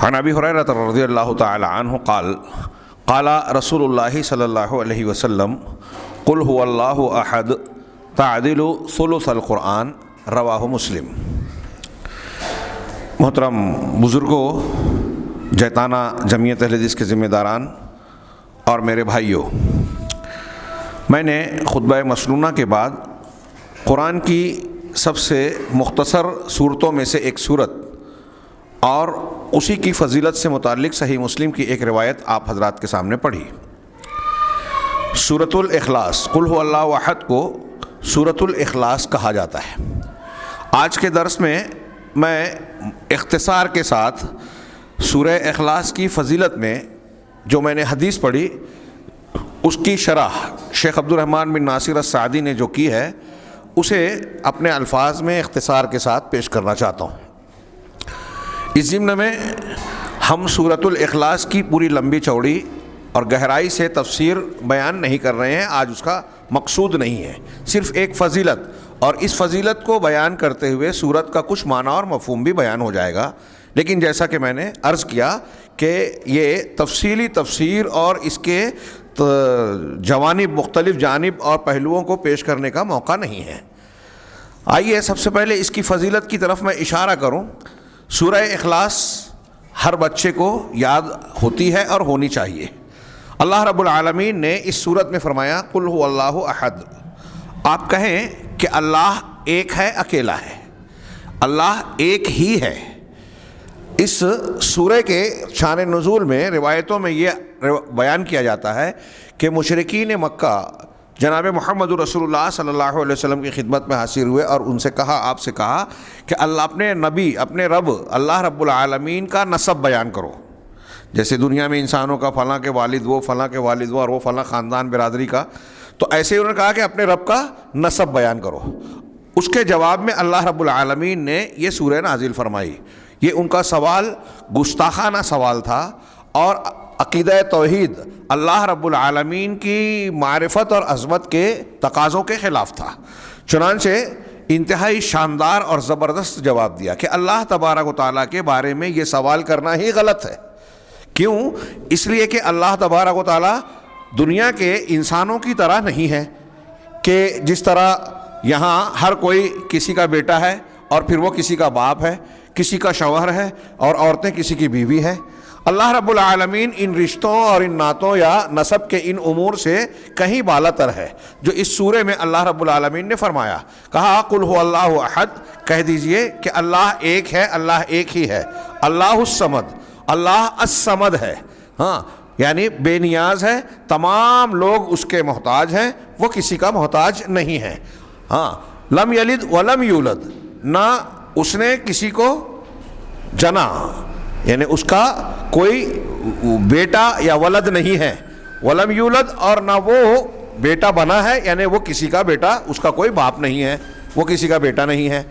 عن ابی ہریرہ رضی اللہ تعالی عنہ قال قال رسول اللہ صلی اللہ علیہ وسلم قل هو اللہ احد تعدل ثلث القرآن رواہ مسلم۔ محترم بزرگوں، جیتانہ جمعیت اہل حدیث کے ذمہ داران اور میرے بھائیوں، میں نے خطبہ مسنونہ کے بعد قرآن کی سب سے مختصر صورتوں میں سے ایک صورت اور اسی کی فضیلت سے متعلق صحیح مسلم کی ایک روایت آپ حضرات کے سامنے پڑھی۔ سورۃ الاخلاص، قل هو اللہ احد کو سورۃ الاخلاص کہا جاتا ہے۔ آج کے درس میں اختصار کے ساتھ سورہ اخلاص کی فضیلت میں جو میں نے حدیث پڑھی اس کی شرح شیخ عبد الرحمن بن ناصر السعدی نے جو کی ہے اسے اپنے الفاظ میں اختصار کے ساتھ پیش کرنا چاہتا ہوں۔ اس ضمن میں ہم سورۃ الاخلاص کی پوری لمبی چوڑی اور گہرائی سے تفسیر بیان نہیں کر رہے ہیں، آج اس کا مقصود نہیں ہے، صرف ایک فضیلت، اور اس فضیلت کو بیان کرتے ہوئے سورت کا کچھ معنی اور مفہوم بھی بیان ہو جائے گا۔ لیکن جیسا کہ میں نے عرض کیا کہ یہ تفصیلی تفسیر اور اس کے جوانب، مختلف جانب اور پہلوؤں کو پیش کرنے کا موقع نہیں ہے۔ آئیے سب سے پہلے اس کی فضیلت کی طرف میں اشارہ کروں۔ سورہ اخلاص ہر بچے کو یاد ہوتی ہے اور ہونی چاہیے۔ اللہ رب العالمین نے اس صورت میں فرمایا قل هو اللہ احد، آپ کہیں کہ اللہ ایک ہے، اکیلا ہے، اللہ ایک ہی ہے۔ اس سورہ کے شان نزول میں روایتوں میں یہ بیان کیا جاتا ہے کہ مشرکین مکہ جناب محمد رسول اللہ صلی اللہ علیہ وسلم کی خدمت میں حاضر ہوئے اور ان سے کہا، آپ سے کہا کہ اللہ اپنے نبی، اپنے رب اللہ رب العالمین کا نسب بیان کرو۔ جیسے دنیا میں انسانوں کا فلاں کے والد وہ، فلاں کے والد وہ، اور وہ فلاں خاندان برادری کا، تو ایسے ہی انہوں نے کہا کہ اپنے رب کا نسب بیان کرو۔ اس کے جواب میں اللہ رب العالمین نے یہ سورہ نازل فرمائی۔ یہ ان کا سوال گستاخانہ سوال تھا اور عقیدہ توحید، اللہ رب العالمین کی معرفت اور عظمت کے تقاضوں کے خلاف تھا۔ چنانچہ انتہائی شاندار اور زبردست جواب دیا کہ اللہ تبارک و تعالیٰ کے بارے میں یہ سوال کرنا ہی غلط ہے۔ کیوں؟ اس لیے کہ اللہ تبارک و تعالیٰ دنیا کے انسانوں کی طرح نہیں ہے کہ جس طرح یہاں ہر کوئی کسی کا بیٹا ہے اور پھر وہ کسی کا باپ ہے، کسی کا شوہر ہے اور عورتیں کسی کی بیوی ہے۔ اللہ رب العالمین ان رشتوں اور ان نعتوں یا نسب کے ان امور سے کہیں بالاتر ہے، جو اس سورے میں اللہ رب العالمین نے فرمایا۔ کہا قل هو اللہ احد، کہہ دیجئے کہ اللہ ایک ہے، اللہ ایک ہی ہے، اللہ الصمد، اللہ الصمد ہے، ہاں یعنی بے نیاز ہے، تمام لوگ اس کے محتاج ہیں، وہ کسی کا محتاج نہیں ہے۔ ہاں لم یلد ولم یولد، نہ اس نے کسی کو جنا، یعنی اس کا کوئی بیٹا یا ولد نہیں ہے، ولم یولد، اور نہ وہ بیٹا بنا ہے، یعنی وہ کسی کا بیٹا، اس کا کوئی باپ نہیں ہے، وہ کسی کا بیٹا نہیں ہے۔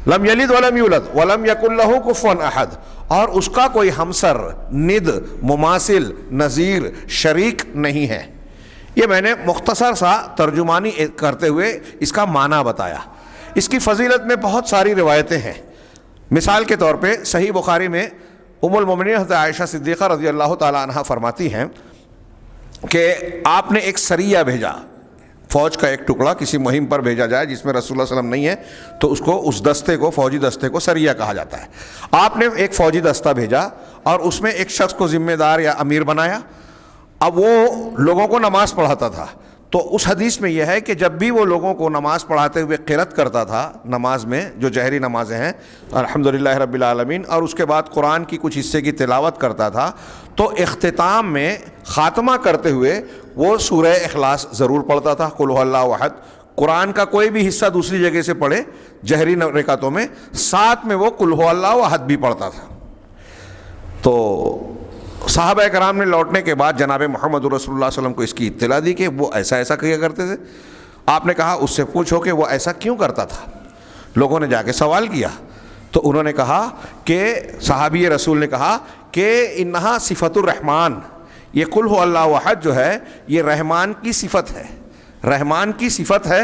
لم یلد ولم یولد ولم یکن لہ کفوا احد، اور اس کا کوئی ہمسر، ند، مماثل، نظیر، شریک نہیں ہے۔ یہ میں نے مختصر سا ترجمانی کرتے ہوئے اس کا معنی بتایا۔ اس کی فضیلت میں بہت ساری روایتیں ہیں۔ مثال کے طور پہ صحیح بخاری میں ام المومنین حضرت عائشہ صدیقہ رضی اللہ تعالی عنہ فرماتی ہیں کہ آپ نے ایک سریہ بھیجا، فوج کا ایک ٹکڑا کسی مہم پر بھیجا جائے جس میں رسول اللہ صلی اللہ علیہ وسلم نہیں ہے تو اس کو، اس دستے کو، فوجی دستے کو سریہ کہا جاتا ہے۔ آپ نے ایک فوجی دستہ بھیجا اور اس میں ایک شخص کو ذمہ دار یا امیر بنایا۔ اب وہ لوگوں کو نماز پڑھاتا تھا، تو اس حدیث میں یہ ہے کہ جب بھی وہ لوگوں کو نماز پڑھاتے ہوئے قرات کرتا تھا، نماز میں جو جہری نمازیں ہیں الحمدللہ رب العالمین، اور اس کے بعد قرآن کی کچھ حصے کی تلاوت کرتا تھا، تو اختتام میں خاتمہ کرتے ہوئے وہ سورہ اخلاص ضرور پڑھتا تھا، قل هو اللہ احد۔ قرآن کا کوئی بھی حصہ دوسری جگہ سے پڑھے جہری رکعتوں میں، ساتھ میں وہ قل هو اللہ احد بھی پڑھتا تھا۔ تو صحابہ کرام نے لوٹنے کے بعد جناب محمد رسول اللہ صلی اللہ علیہ وسلم کو اس کی اطلاع دی کہ وہ ایسا ایسا کیا کرتے تھے۔ آپ نے کہا اس سے پوچھو کہ وہ ایسا کیوں کرتا تھا۔ لوگوں نے جا کے سوال کیا تو انہوں نے کہا کہ صحابی رسول نے کہا کہ انہا صفت الرحمن، یہ قل هو اللہ احد جو ہے یہ رحمان کی صفت ہے، رحمان کی صفت ہے،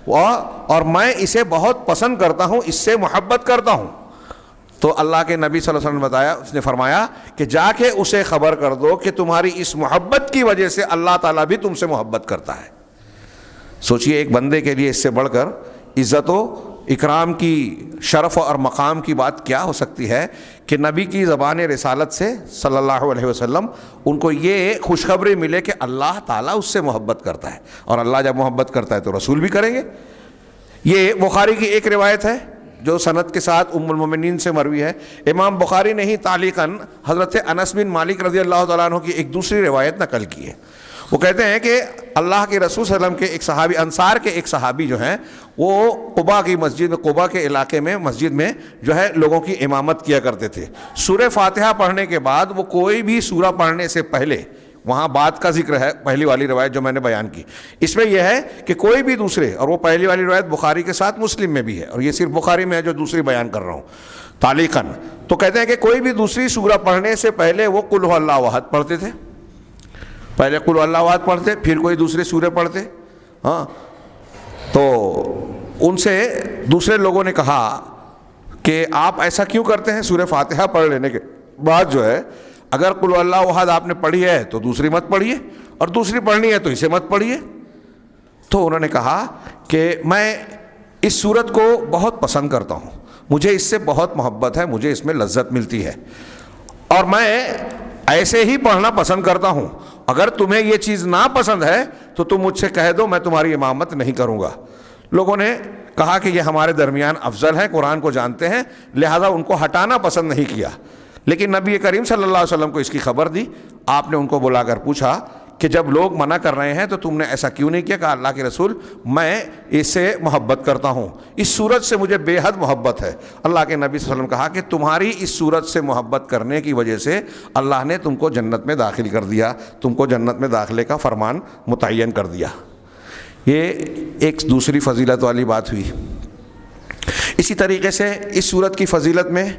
اور میں اسے بہت پسند کرتا ہوں، اس سے محبت کرتا ہوں۔ تو اللہ کے نبی صلی اللہ علیہ وسلم نے بتایا، اس نے فرمایا کہ جا کے اسے خبر کر دو کہ تمہاری اس محبت کی وجہ سے اللہ تعالیٰ بھی تم سے محبت کرتا ہے۔ سوچئے ایک بندے کے لیے اس سے بڑھ کر عزت و اکرام کی، شرف اور مقام کی بات کیا ہو سکتی ہے کہ نبی کی زبان رسالت سے صلی اللہ علیہ وسلم ان کو یہ خوشخبری ملے کہ اللہ تعالیٰ اس سے محبت کرتا ہے، اور اللہ جب محبت کرتا ہے تو رسول بھی کریں گے۔ یہ بخاری کی ایک روایت ہے جو سند کے ساتھ ام المومنین سے مروی ہے۔ امام بخاری نے ہی تعلیقاً حضرت انس بن مالک رضی اللہ تعالیٰ عنہ کی ایک دوسری روایت نقل کی ہے۔ وہ کہتے ہیں کہ اللہ کے رسول صلی اللہ علیہ وسلم کے ایک صحابی، انصار کے ایک صحابی جو ہیں، وہ قباء کی مسجد میں، قباء کے علاقے میں مسجد میں جو ہے لوگوں کی امامت کیا کرتے تھے۔ سورہ فاتحہ پڑھنے کے بعد وہ کوئی بھی سورہ پڑھنے سے پہلے، وہاں بات کا ذکر ہے پہلی والی روایت جو میں نے بیان کی، اس میں یہ ہے کہ کوئی بھی دوسرے، اور وہ پہلی والی روایت بخاری کے ساتھ مسلم میں بھی ہے، اور یہ صرف بخاری میں ہے جو دوسری بیان کر رہا ہوں تعلیقاً، تو کہتے ہیں کہ کوئی بھی دوسری سورہ پڑھنے سے پہلے وہ قل هو اللہ احد پڑھتے تھے، پہلے قل هو اللہ احد پڑھتے، پھر کوئی دوسرے سورے پڑھتے۔ ہاں، تو ان سے دوسرے لوگوں نے کہا کہ آپ ایسا کیوں کرتے ہیں؟ سورہ فاتحہ پڑھ لینے کے بعد جو ہے اگر قل هو اللہ احد آپ نے پڑھی ہے تو دوسری مت پڑھیے، اور دوسری پڑھنی ہے تو اسے مت پڑھیے۔ تو انہوں نے کہا کہ میں اس صورت کو بہت پسند کرتا ہوں، مجھے اس سے بہت محبت ہے، مجھے اس میں لذت ملتی ہے، اور میں ایسے ہی پڑھنا پسند کرتا ہوں۔ اگر تمہیں یہ چیز ناپسند ہے تو تم مجھ سے کہہ دو، میں تمہاری امامت نہیں کروں گا۔ لوگوں نے کہا کہ یہ ہمارے درمیان افضل ہے، قرآن کو جانتے ہیں، لہذا ان کو ہٹانا پسند نہیں کیا۔ لیکن نبی کریم صلی اللہ علیہ وسلم کو اس کی خبر دی۔ آپ نے ان کو بلا کر پوچھا کہ جب لوگ منع کر رہے ہیں تو تم نے ایسا کیوں نہیں کیا؟ کہا اللہ کے رسول، میں اس سے محبت کرتا ہوں، اس صورت سے مجھے بے حد محبت ہے۔ اللہ کے نبی صلی اللہ علیہ وسلم کہا کہ تمہاری اس صورت سے محبت کرنے کی وجہ سے اللہ نے تم کو جنت میں داخل کر دیا، تم کو جنت میں داخلے کا فرمان متعین کر دیا۔ یہ ایک دوسری فضیلت والی بات ہوئی۔ اسی طریقے سے اس صورت کی فضیلت میں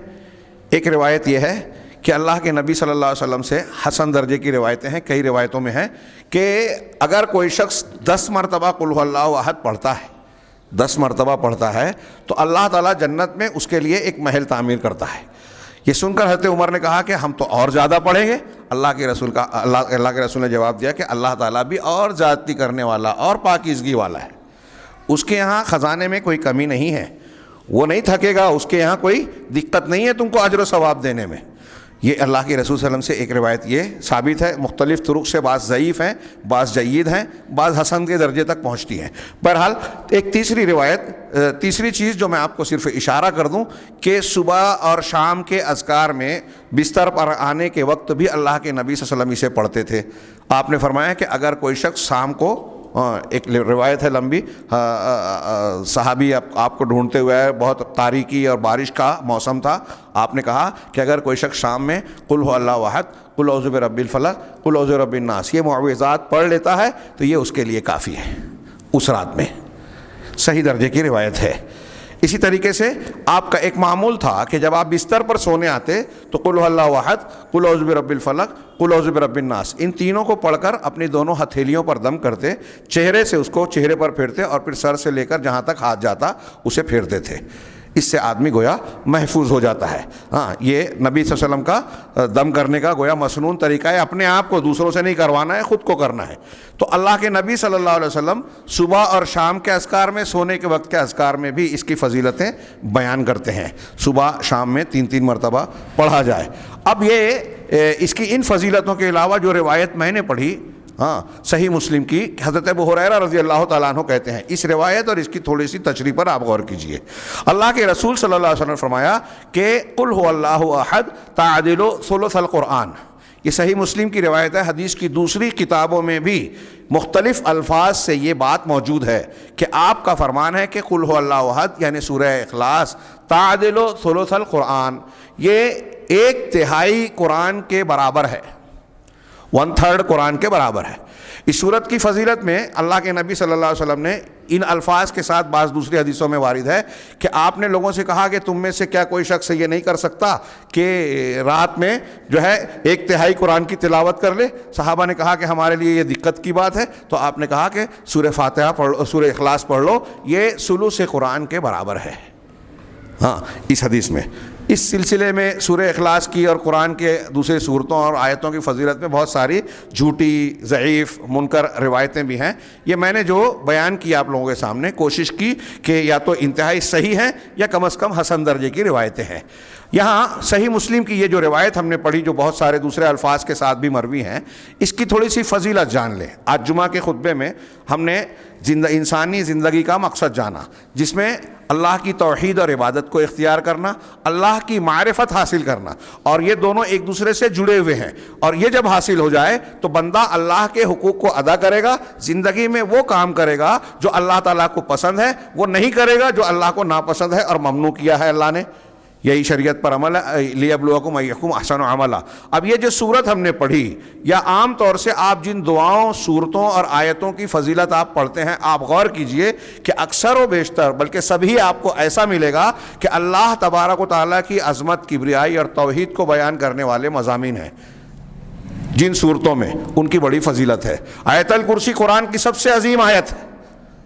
ایک روایت یہ ہے کہ اللہ کے نبی صلی اللہ علیہ وسلم سے حسن درجے کی روایتیں ہیں، کئی روایتوں میں ہیں کہ اگر کوئی شخص 10 مرتبہ قل هو اللہ احد پڑھتا ہے، 10 مرتبہ پڑھتا ہے تو اللہ تعالیٰ جنت میں اس کے لیے ایک محل تعمیر کرتا ہے۔ یہ سن کر حضرت عمر نے کہا کہ ہم تو اور زیادہ پڑھیں گے۔ اللہ کے رسول نے جواب دیا کہ اللہ تعالیٰ بھی اور زیادتی کرنے والا اور پاکیزگی والا ہے، اس کے یہاں خزانے میں کوئی کمی نہیں ہے، وہ نہیں تھکے گا، اس کے یہاں کوئی دقت نہیں ہے تم کو اجر و ثواب دینے میں۔ یہ اللہ کے رسول صلی اللہ علیہ وسلم سے ایک روایت یہ ثابت ہے، مختلف طرق سے، بعض ضعیف ہیں، بعض جید ہیں، بعض حسن کے درجے تک پہنچتی ہیں۔ بہرحال ایک تیسری روایت، تیسری چیز جو میں آپ کو صرف اشارہ کر دوں کہ صبح اور شام کے اذکار میں بستر پر آنے کے وقت بھی اللہ کے نبی صلی اللہ علیہ وسلم اسے پڑھتے تھے۔ آپ نے فرمایا کہ اگر کوئی شخص شام کو، ایک روایت ہے لمبی، صحابی آپ کو ڈھونڈتے ہوئے آئے، بہت تاریکی اور بارش کا موسم تھا، آپ نے کہا کہ اگر کوئی شخص شام میں قل هو اللہ احد، قل اعوذ برب الفلق، قل اعوذ برب الناس، یہ معوذات پڑھ لیتا ہے تو یہ اس کے لیے کافی ہے اس رات میں۔ صحیح درجے کی روایت ہے۔ اسی طریقے سے آپ کا ایک معمول تھا کہ جب آپ بستر پر سونے آتے تو قل هو اللہ احد، قل اعوذ برب الفلق، قل اعوذ برب الناس، ان تینوں کو پڑھ کر اپنی دونوں ہتھیلیوں پر دم کرتے، چہرے سے اس کو چہرے پر پھیرتے، اور پھر سر سے لے کر جہاں تک ہاتھ جاتا اسے پھیرتے تھے۔ اس سے آدمی گویا محفوظ ہو جاتا ہے۔ ہاں، یہ نبی صلی اللہ علیہ وسلم کا دم کرنے کا گویا مسنون طریقہ ہے، اپنے آپ کو دوسروں سے نہیں کروانا ہے، خود کو کرنا ہے۔ تو اللہ کے نبی صلی اللہ علیہ وسلم صبح اور شام کے اذکار میں، سونے کے وقت کے اذکار میں بھی اس کی فضیلتیں بیان کرتے ہیں، صبح شام میں 3 مرتبہ پڑھا جائے۔ اب یہ اس کی ان فضیلتوں کے علاوہ جو روایت میں نے پڑھی، ہاں، صحیح مسلم کی، حضرت ابو ہریرہ رضی اللہ تعالیٰ عنہ کہتے ہیں، اس روایت اور اس کی تھوڑی سی تشریح پر آپ غور کیجئے۔ اللہ کے رسول صلی اللہ علیہ وسلم نے فرمایا کہ قل هو اللہ احد تعدل ثلث القرآن۔ یہ صحیح مسلم کی روایت ہے۔ حدیث کی دوسری کتابوں میں بھی مختلف الفاظ سے یہ بات موجود ہے کہ آپ کا فرمان ہے کہ قل هو اللہ احد یعنی سورہ اخلاص تعدل ثلث القرآن، یہ 1/3 قرآن کے برابر ہے، 1/3 قرآن کے برابر ہے۔ اس صورت کی فضیلت میں اللہ کے نبی صلی اللہ علیہ وسلم نے ان الفاظ کے ساتھ بعض دوسری حدیثوں میں وارد ہے کہ آپ نے لوگوں سے کہا کہ تم میں سے کیا کوئی شخص یہ نہیں کر سکتا کہ رات میں جو ہے 1/3 قرآن کی تلاوت کر لے؟ صحابہ نے کہا کہ ہمارے لیے یہ دقت کی بات ہے، تو آپ نے کہا کہ سورہ فاتحہ پڑھ لو، سورہ اخلاص پڑھ لو، یہ ثلث قرآن کے برابر ہے۔ ہاں، اس حدیث میں اس سلسلے میں سورہ اخلاص کی اور قرآن کے دوسرے صورتوں اور آیتوں کی فضیلت میں بہت ساری جھوٹی، ضعیف، منکر روایتیں بھی ہیں. یہ میں نے جو بیان کیا آپ لوگوں کے سامنے، کوشش کی کہ یا تو انتہائی صحیح ہیں یا کم از کم حسن درجے کی روایتیں ہیں. یہاں صحیح مسلم کی یہ جو روایت ہم نے پڑھی، جو بہت سارے دوسرے الفاظ کے ساتھ بھی مروی ہیں، اس کی تھوڑی سی فضیلت جان لیں. آج جمعہ کے خطبے میں ہم نے انسانی زندگی کا مقصد جانا، جس میں اللہ کی توحید اور عبادت کو اختیار کرنا، اللہ کی معرفت حاصل کرنا، اور یہ دونوں ایک دوسرے سے جڑے ہوئے ہیں. اور یہ جب حاصل ہو جائے تو بندہ اللہ کے حقوق کو ادا کرے گا، زندگی میں وہ کام کرے گا جو اللہ تعالیٰ کو پسند ہے، وہ نہیں کرے گا جو اللہ کو ناپسند ہے اور ممنوع کیا ہے اللہ نے. یہی شریعت پر عمل ہے، لیبلوکم ایکم احسن عملا. اب یہ جو صورت ہم نے پڑھی، یا عام طور سے آپ جن دعاؤں، صورتوں اور آیتوں کی فضیلت آپ پڑھتے ہیں، آپ غور کیجئے کہ اکثر و بیشتر بلکہ سبھی آپ کو ایسا ملے گا کہ اللہ تبارک و تعالیٰ کی عظمت، کبریائی اور توحید کو بیان کرنے والے مضامین ہیں. جن صورتوں میں ان کی بڑی فضیلت ہے. آیت الکرسی قرآن کی سب سے عظیم آیت ہے،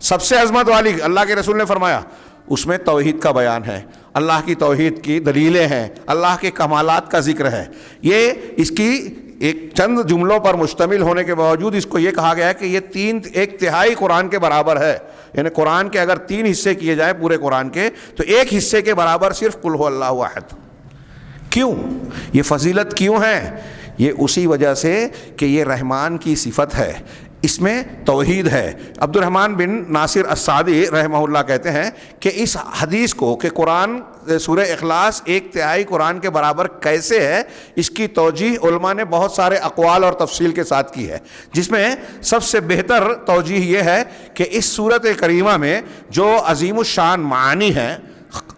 سب سے عظمت والی. اللہ کے رسول نے فرمایا اس میں توحید کا بیان ہے، اللہ کی توحید کی دلیلیں ہیں، اللہ کے کمالات کا ذکر ہے. یہ اس کی ایک چند جملوں پر مشتمل ہونے کے باوجود اس کو یہ کہا گیا ہے کہ یہ ایک تہائی قرآن کے برابر ہے. یعنی قرآن کے اگر 3 حصے کیے جائیں پورے قرآن کے، تو 1 حصے کے برابر صرف قل هو اللہ احد. کیوں یہ فضیلت کیوں ہے؟ یہ اسی وجہ سے کہ یہ رحمان کی صفت ہے، اس میں توحید ہے. عبد الرحمن بن ناصر السعدی رحمہ اللہ کہتے ہیں کہ اس حدیث کو کہ قرآن سورہ اخلاص 1/3 قرآن کے برابر کیسے ہے، اس کی توجیہ علماء نے بہت سارے اقوال اور تفصیل کے ساتھ کی ہے، جس میں سب سے بہتر توجیہ یہ ہے کہ اس سورۃ کریمہ میں جو عظیم الشان معانی ہیں،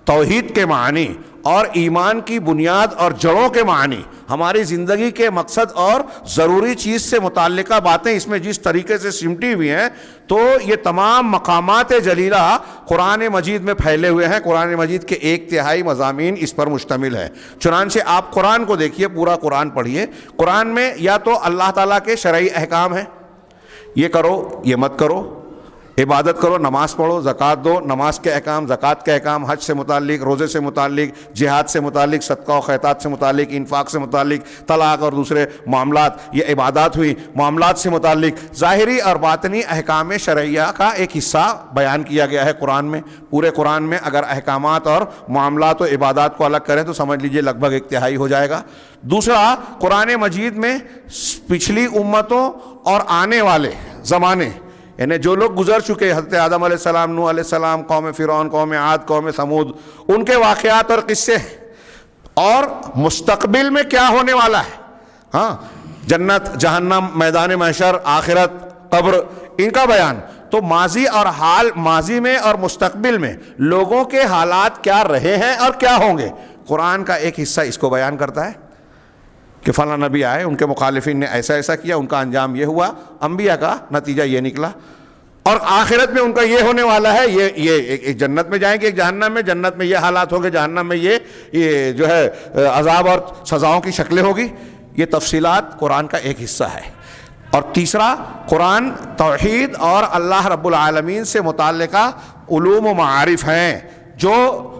توحید کے معنی اور ایمان کی بنیاد اور جڑوں کے معنی، ہماری زندگی کے مقصد اور ضروری چیز سے متعلقہ باتیں اس میں جس طریقے سے سمٹی ہوئی ہیں، تو یہ تمام مقامات جلیلہ قرآن مجید میں پھیلے ہوئے ہیں. قرآن مجید کے 1/3 مضامین اس پر مشتمل ہے. چنانچہ آپ قرآن کو دیکھیے، پورا قرآن پڑھیے. قرآن میں یا تو اللہ تعالیٰ کے شرعی احکام ہیں، یہ کرو، یہ مت کرو، عبادت کرو، نماز پڑھو، زکوٰۃ دو، نماز کے احکام، زکوٰۃ کے احکام، حج سے متعلق، روزے سے متعلق، جہاد سے متعلق، صدقہ و خیرات سے متعلق، انفاق سے متعلق، طلاق اور دوسرے معاملات، یہ عبادات ہوئی. معاملات سے متعلق ظاہری اور باطنی احکام شرعیہ کا ایک حصہ بیان کیا گیا ہے قرآن میں. پورے قرآن میں اگر احکامات اور معاملات و عبادات کو الگ کریں تو سمجھ لیجئے لگ بھگ 1/3 ہو جائے گا. دوسرا، قرآن مجید میں پچھلی امتوں اور آنے والے زمانے، یعنی جو لوگ گزر چکے، حضرت آدم علیہ السلام، نوح علیہ السلام، قوم فرعون، قوم عاد، قوم ثمود، ان کے واقعات اور قصے، اور مستقبل میں کیا ہونے والا ہے، ہاں، جنت، جہنم، میدان محشر، آخرت، قبر، ان کا بیان. تو ماضی اور حال، ماضی میں اور مستقبل میں لوگوں کے حالات کیا رہے ہیں اور کیا ہوں گے، قرآن کا ایک حصہ اس کو بیان کرتا ہے کہ فلاں نبی آئے، ان کے مخالفین نے ایسا ایسا کیا، ان کا انجام یہ ہوا، انبیاء کا نتیجہ یہ نکلا، اور آخرت میں ان کا یہ ہونے والا ہے، یہ ایک جنت میں جائیں گے، ایک جہنم میں، جنت میں یہ حالات ہوں گے، جہنم میں یہ جو ہے عذاب اور سزاؤں کی شکلیں ہوگی. یہ تفصیلات قرآن کا ایک حصہ ہے. اور تیسرا، قرآن توحید اور اللہ رب العالمین سے متعلقہ علوم و معارف ہیں جو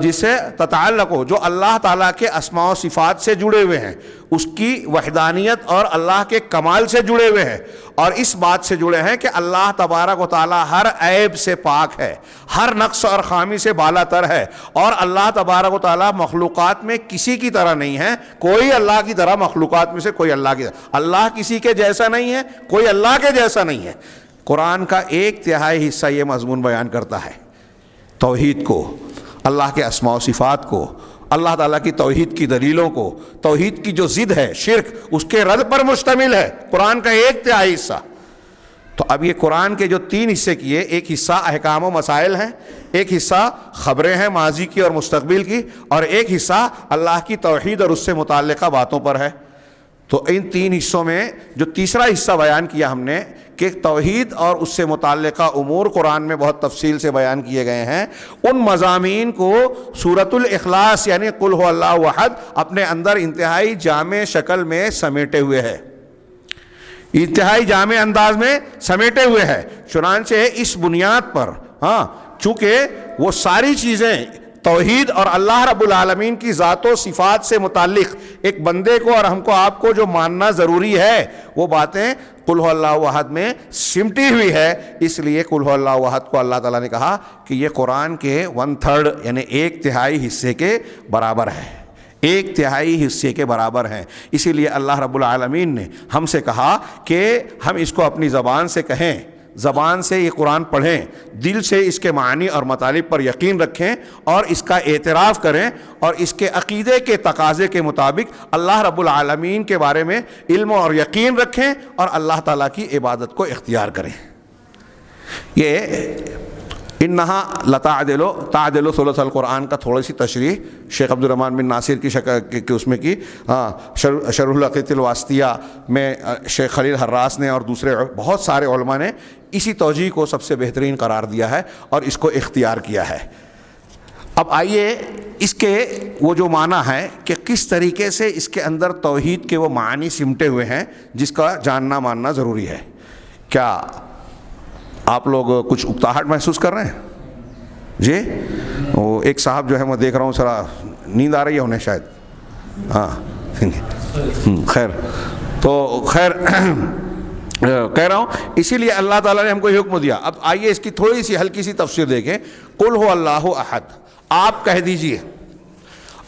جسے تتعلق ہو، جو اللہ تعالیٰ کے اسماء و صفات سے جڑے ہوئے ہیں، اس کی وحدانیت اور اللہ کے کمال سے جڑے ہوئے ہیں، اور اس بات سے جڑے ہیں کہ اللہ تبارک و تعالیٰ ہر عیب سے پاک ہے، ہر نقص اور خامی سے بالا تر ہے، اور اللہ تبارک و تعالیٰ مخلوقات میں کسی کی طرح نہیں ہے. کوئی اللہ کی طرح، مخلوقات میں سے کوئی اللہ کی طرح، اللہ کسی کے جیسا نہیں ہے، کوئی اللہ کے جیسا نہیں ہے. قرآن کا 1/3 حصہ یہ مضمون بیان کرتا ہے، توحید کو، اللہ کے اسماء و صفات کو، اللہ تعالیٰ کی توحید کی دلیلوں کو، توحید کی جو ضد ہے شرک، اس کے رد پر مشتمل ہے قرآن کا 1/3 حصہ. تو اب یہ قرآن کے جو 3 حصے کیے، ایک حصہ احکام و مسائل ہیں، ایک حصہ خبریں ہیں ماضی کی اور مستقبل کی، اور ایک حصہ اللہ کی توحید اور اس سے متعلقہ باتوں پر ہے. تو ان 3 حصوں میں جو تیسرا حصہ بیان کیا ہم نے کہ توحید اور اس سے متعلقہ امور قرآن میں بہت تفصیل سے بیان کیے گئے ہیں، ان مضامین کو سورۃ الاخلاص یعنی قل هو اللہ احد اپنے اندر انتہائی جامع شکل میں سمیٹے ہوئے ہے، انتہائی جامع انداز میں سمیٹے ہوئے ہے. چنانچہ اس بنیاد پر، چونکہ وہ ساری چیزیں توحید اور اللہ رب العالمین کی ذات و صفات سے متعلق ایک بندے کو اور ہم کو آپ کو جو ماننا ضروری ہے وہ باتیں قل هو اللہ احد میں سمٹی ہوئی ہے. اس لیے قل هو اللہ احد کو اللہ تعالیٰ نے کہا کہ یہ قرآن کے 1/3 یعنی 1/3 حصے کے برابر ہے, 1/3 حصے کے برابر ہیں. اسی لیے اللہ رب العالمین نے ہم سے کہا کہ ہم اس کو اپنی زبان سے کہیں, زبان سے یہ قرآن پڑھیں, دل سے اس کے معنی اور مطالب پر یقین رکھیں اور اس کا اعتراف کریں اور اس کے عقیدے کے تقاضے کے مطابق اللہ رب العالمین کے بارے میں علم اور یقین رکھیں اور اللہ تعالیٰ کی عبادت کو اختیار کریں. یہ انہا تعدل ثلث القرآن کا تھوڑی سی تشریح شیخ عبد الرحمن بن ناصر کی شکل اس میں کی, شرح العقیدۃ الواسطیہ میں شیخ خلیل حراس نے اور دوسرے بہت سارے علماء نے اسی توجیہ کو سب سے بہترین قرار دیا ہے اور اس کو اختیار کیا ہے. اب آئیے اس کے وہ جو معنی ہے کہ کس طریقے سے اس کے اندر توحید کے وہ معنی سمٹے ہوئے ہیں جس کا جاننا ماننا ضروری ہے. کیا آپ لوگ کچھ اکتاہٹ محسوس کر رہے ہیں؟ جی وہ ایک صاحب جو ہے میں دیکھ رہا ہوں ذرا نیند آ رہی ہے انہیں شاید, خیر تو خیر کہہ رہا ہوں اسی لیے اللہ تعالیٰ نے ہم کو یہ حکم دیا. اب آئیے اس کی تھوڑی سی ہلکی سی تفسیر دیکھیں. قل هو اللہ احد, آپ کہہ دیجئے,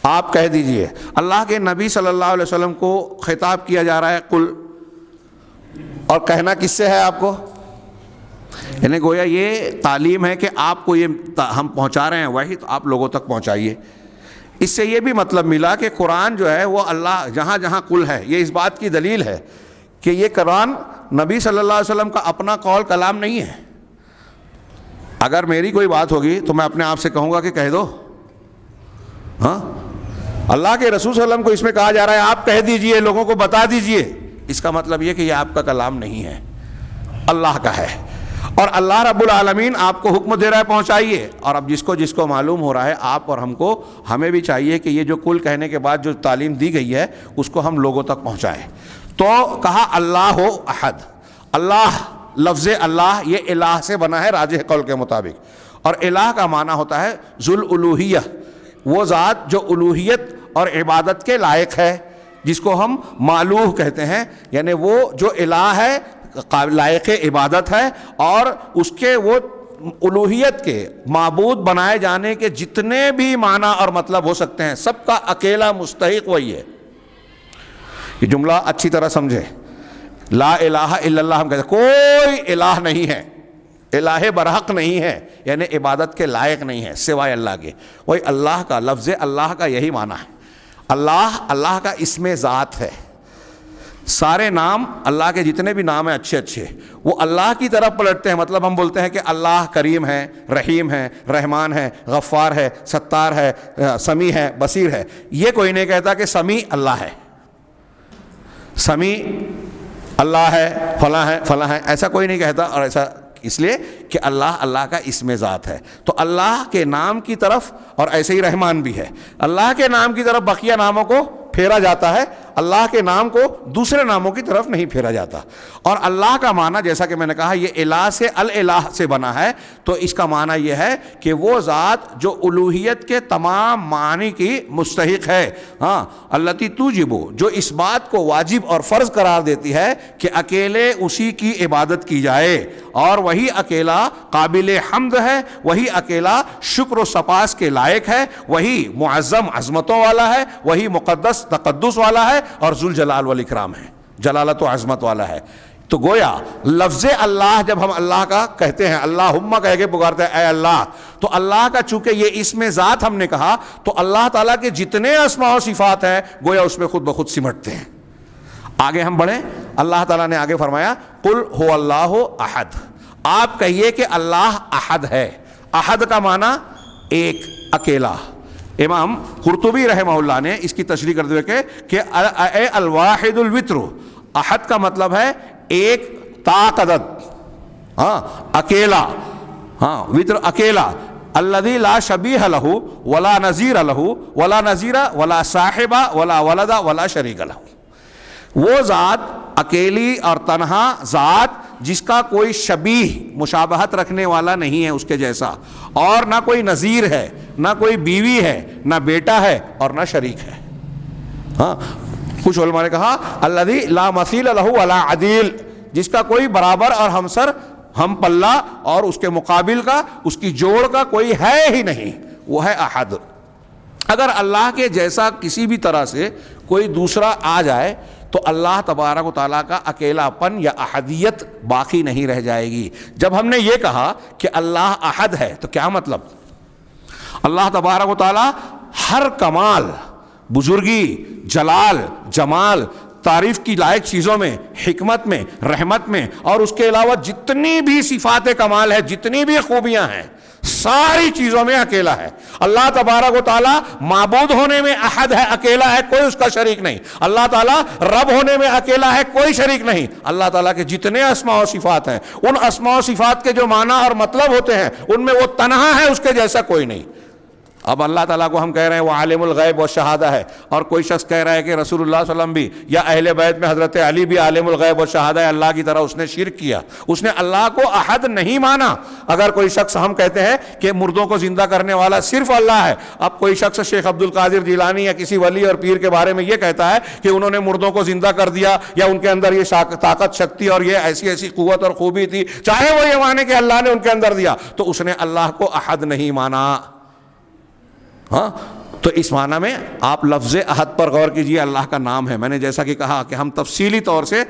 آپ کہہ دیجئے. اللہ کے نبی صلی اللہ علیہ وسلم کو خطاب کیا جا رہا ہے قل, اور کہنا کس سے ہے آپ کو؟ یعنی گویا یہ تعلیم ہے کہ آپ کو یہ ہم پہنچا رہے ہیں وحی, تو آپ لوگوں تک پہنچائیے. اس سے یہ بھی مطلب ملا کہ قرآن جو ہے وہ اللہ جہاں جہاں قل ہے, یہ اس بات کی دلیل ہے کہ یہ قرآن نبی صلی اللہ علیہ وسلم کا اپنا قول کلام نہیں ہے. اگر میری کوئی بات ہوگی تو میں اپنے آپ سے کہوں گا کہ کہہ دو, ہاں اللہ کے رسول صلی اللہ علیہ وسلم کو اس میں کہا جا رہا ہے آپ کہہ دیجئے, لوگوں کو بتا دیجئے. اس کا مطلب یہ کہ یہ آپ کا کلام نہیں ہے, اللہ کا ہے. اور اللہ رب العالمین آپ کو حکم دے رہا ہے پہنچائیے. اور اب جس کو معلوم ہو رہا ہے, آپ اور ہمیں بھی چاہیے کہ یہ جو کل کہنے کے بعد جو تعلیم دی گئی ہے اس کو ہم لوگوں تک پہنچائیں. تو کہا اللہ احد. اللہ لفظ اللہ یہ الہ سے بنا ہے راجح قول کے مطابق, اور الہ کا معنی ہوتا ہے ذو الالوہیہ, وہ ذات جو الوہیت اور عبادت کے لائق ہے, جس کو ہم معلوہ کہتے ہیں. یعنی وہ جو الہ ہے لائق عبادت ہے اور اس کے وہ الوہیت کے معبود بنائے جانے کے جتنے بھی معنی اور مطلب ہو سکتے ہیں سب کا اکیلا مستحق وہی ہے. یہ جملہ اچھی طرح سمجھے. لا الہ الا اللہ ہم کہتے ہیں کوئی الہ نہیں ہے, الہ برحق نہیں ہے, یعنی عبادت کے لائق نہیں ہے سوائے اللہ کے. وہی اللہ کا لفظ اللہ کا یہی معنی ہے. اللہ کا اسم ذات ہے. سارے نام اللہ کے جتنے بھی نام ہیں اچھے وہ اللہ کی طرف پلٹتے ہیں. مطلب ہم بولتے ہیں کہ اللہ کریم ہے, رحیم ہے, رحمان ہے, غفار ہے, ستار ہے, سمیع ہے, بصیر ہے. یہ کوئی نہیں کہتا کہ سمیع اللہ ہے, سمیع اللہ ہے, فلاں ہے, ایسا کوئی نہیں کہتا. اور ایسا اس لیے کہ اللہ کا اسم ذات ہے. تو اللہ کے نام کی طرف, اور ایسے ہی رحمان بھی ہے, اللہ کے نام کی طرف بقیہ ناموں کو پھیرا جاتا ہے, اللہ کے نام کو دوسرے ناموں کی طرف نہیں پھیرا جاتا. اور اللہ کا معنی جیسا کہ میں نے کہا یہ الہ سے الالہ سے بنا ہے, تو اس کا معنی یہ ہے کہ وہ ذات جو الوہیت کے تمام معنی کی مستحق ہے. ہاں التی توجب, جو اس بات کو واجب اور فرض قرار دیتی ہے کہ اکیلے اسی کی عبادت کی جائے, اور وہی اکیلا قابل حمد ہے, وہی اکیلا شکر و سپاس کے لائق ہے, وہی معظم عظمتوں والا ہے, وہی مقدس تقدس والا ہے, اور ذوالجلال والاکرام ہے, جلالت و عظمت والا ہے. تو گویا لفظ اللہ جب ہم اللہ کا کہتے ہیں, اللہم کہہ کے پکارتے ہیں اے اللہ, تو اللہ کا چونکہ یہ اسم ذات ہم نے کہا, تو اللہ تعالیٰ کے جتنے اسماء و صفات ہیں گویا اس میں خود بخود سمٹتے ہیں. آگے ہم بڑھیں. اللہ تعالیٰ نے آگے فرمایا قل هو اللہ احد, آپ کہیے کہ اللہ احد ہے. احد کا معنی ایک, اکیلا. امام قرطبی رحمہ اللہ نے اس کی تشریح کرتے ہوئے کہ اے الواحد الوتر, احد کا مطلب ہے ایک تاقدد, ہاں اکیلا, ہاں وتر اکیلا. الذی لا شبیہ لہ ولا نظیر لہ ولا نظیر ولا صاحب ولا ولد ولا شریک لہ. وہ ذات اکیلی اور تنہا ذات جس کا کوئی شبیہ مشابہت رکھنے والا نہیں ہے اس کے جیسا، اور نہ کوئی نظیر ہے، نہ کوئی بیوی ہے، نہ بیٹا ہے اور نہ شریک ہے. ہاں کچھ علماء نے کہا الذی لا مثیل لہ ولا عدیل، جس کا کوئی برابر اور ہمسر، ہم پلہ اور اس کے مقابل کا، اس کی جوڑ کا کوئی ہے ہی نہیں، وہ ہے احد. اگر اللہ کے جیسا کسی بھی طرح سے کوئی دوسرا آ جائے تو اللہ تبارک و تعالیٰ کا اکیلا پن یا احدیت باقی نہیں رہ جائے گی. جب ہم نے یہ کہا کہ اللہ احد ہے تو کیا مطلب؟ اللہ تبارک و تعالیٰ ہر کمال، بزرگی، جلال، جمال، تعریف کی لائق چیزوں میں، حکمت میں، رحمت میں، اور اس کے علاوہ جتنی بھی صفات کمال ہے، جتنی بھی خوبیاں ہیں، ساری چیزوں میں اکیلا ہے. اللہ تبارک و تعالیٰ معبود ہونے میں احد ہے، اکیلا ہے، کوئی اس کا شریک نہیں. اللہ تعالیٰ رب ہونے میں اکیلا ہے، کوئی شریک نہیں. اللہ تعالیٰ کے جتنے اسماء و صفات ہیں، ان اسماء و صفات کے جو معنی اور مطلب ہوتے ہیں ان میں وہ تنہا ہے، اس کے جیسا کوئی نہیں. اب اللہ تعالیٰ کو ہم کہہ رہے ہیں وہ عالم الغیب و شہادہ ہے، اور کوئی شخص کہہ رہا ہے کہ رسول اللہ صلی اللہ علیہ وسلم بھی یا اہل بیت میں حضرت علی بھی عالم الغیب و شہادہ ہے اللہ کی طرح، اس نے شرک کیا، اس نے اللہ کو احد نہیں مانا. اگر کوئی شخص، ہم کہتے ہیں کہ مردوں کو زندہ کرنے والا صرف اللہ ہے، اب کوئی شخص شیخ عبد القادر جیلانی یا کسی ولی اور پیر کے بارے میں یہ کہتا ہے کہ انہوں نے مردوں کو زندہ کر دیا، یا ان کے اندر یہ طاقت، شکتی اور یہ ایسی ایسی قوت اور خوبی تھی، چاہے وہ یہ مانے کہ اللہ نے ان کے اندر دیا، تو اس نے اللہ کو احد نہیں مانا. ہاں تو اس معنی میں آپ لفظ احد پر غور کیجئے، اللہ کا نام ہے. میں نے جیسا کہ کہا کہ ہم تفصیلی طور سے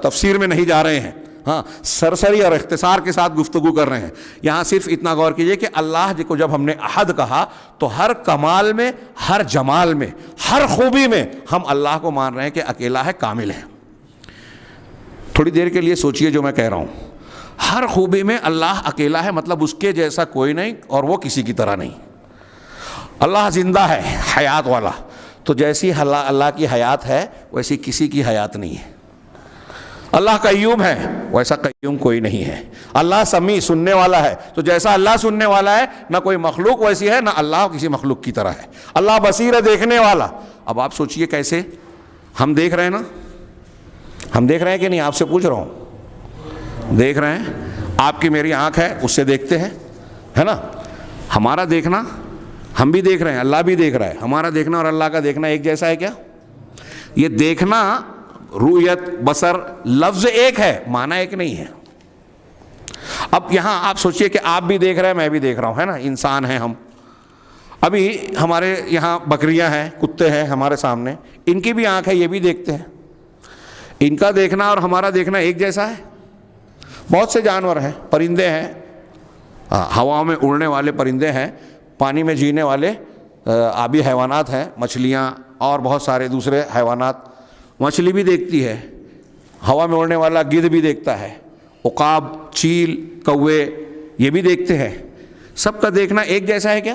تفسیر میں نہیں جا رہے ہیں، ہاں سرسری اور اختصار کے ساتھ گفتگو کر رہے ہیں. یہاں صرف اتنا غور کیجئے کہ اللہ جی کو جب ہم نے احد کہا تو ہر کمال میں، ہر جمال میں، ہر خوبی میں ہم اللہ کو مان رہے ہیں کہ اکیلا ہے، کامل ہے. تھوڑی دیر کے لیے سوچئے جو میں کہہ رہا ہوں. ہر خوبی میں اللہ اکیلا ہے، مطلب اس کے جیسا کوئی نہیں اور وہ کسی کی طرح نہیں. اللہ زندہ ہے، حیات والا، تو جیسی اللہ کی حیات ہے ویسی کسی کی حیات نہیں ہے. اللہ قیوم ہے، ویسا قیوم کوئی نہیں ہے. اللہ سمیع، سننے والا ہے، تو جیسا اللہ سننے والا ہے نہ کوئی مخلوق ویسی ہے، نہ اللہ کسی مخلوق کی طرح ہے. اللہ بصیر ہے، دیکھنے والا. اب آپ سوچئے کیسے؟ ہم دیکھ رہے ہیں نا، ہم دیکھ رہے ہیں کہ نہیں؟ آپ سے پوچھ رہا ہوں. دیکھ رہے ہیں؟ آپ کی میری آنکھ ہے، اس سے دیکھتے ہیں، ہے نا؟ ہمارا دیکھنا، ہم بھی دیکھ رہے ہیں، اللہ بھی دیکھ رہا ہے. ہمارا دیکھنا اور اللہ کا دیکھنا ایک جیسا ہے کیا؟ یہ دیکھنا، رؤیت، بصر، لفظ ایک ہے، معنی ایک نہیں ہے. اب یہاں آپ سوچئے کہ آپ بھی دیکھ رہے ہیں، میں بھی دیکھ رہا ہوں، ہے نا؟ انسان ہیں ہم. ابھی ہمارے یہاں بکریاں ہیں، کتے ہیں ہمارے سامنے، ان کی بھی آنکھ ہے، یہ بھی دیکھتے ہیں. ان کا دیکھنا اور ہمارا دیکھنا ایک جیسا ہے؟ بہت سے جانور ہیں، پرندے ہیں، ہوا میں اڑنے والے پرندے ہیں، پانی میں جینے والے آبی حیوانات ہیں، مچھلیاں اور بہت سارے دوسرے حیوانات. مچھلی بھی دیکھتی ہے، ہوا میں اڑنے والا گدھ بھی دیکھتا ہے، عقاب، چیل، کوے یہ بھی دیکھتے ہیں. سب کا دیکھنا ایک جیسا ہے کیا؟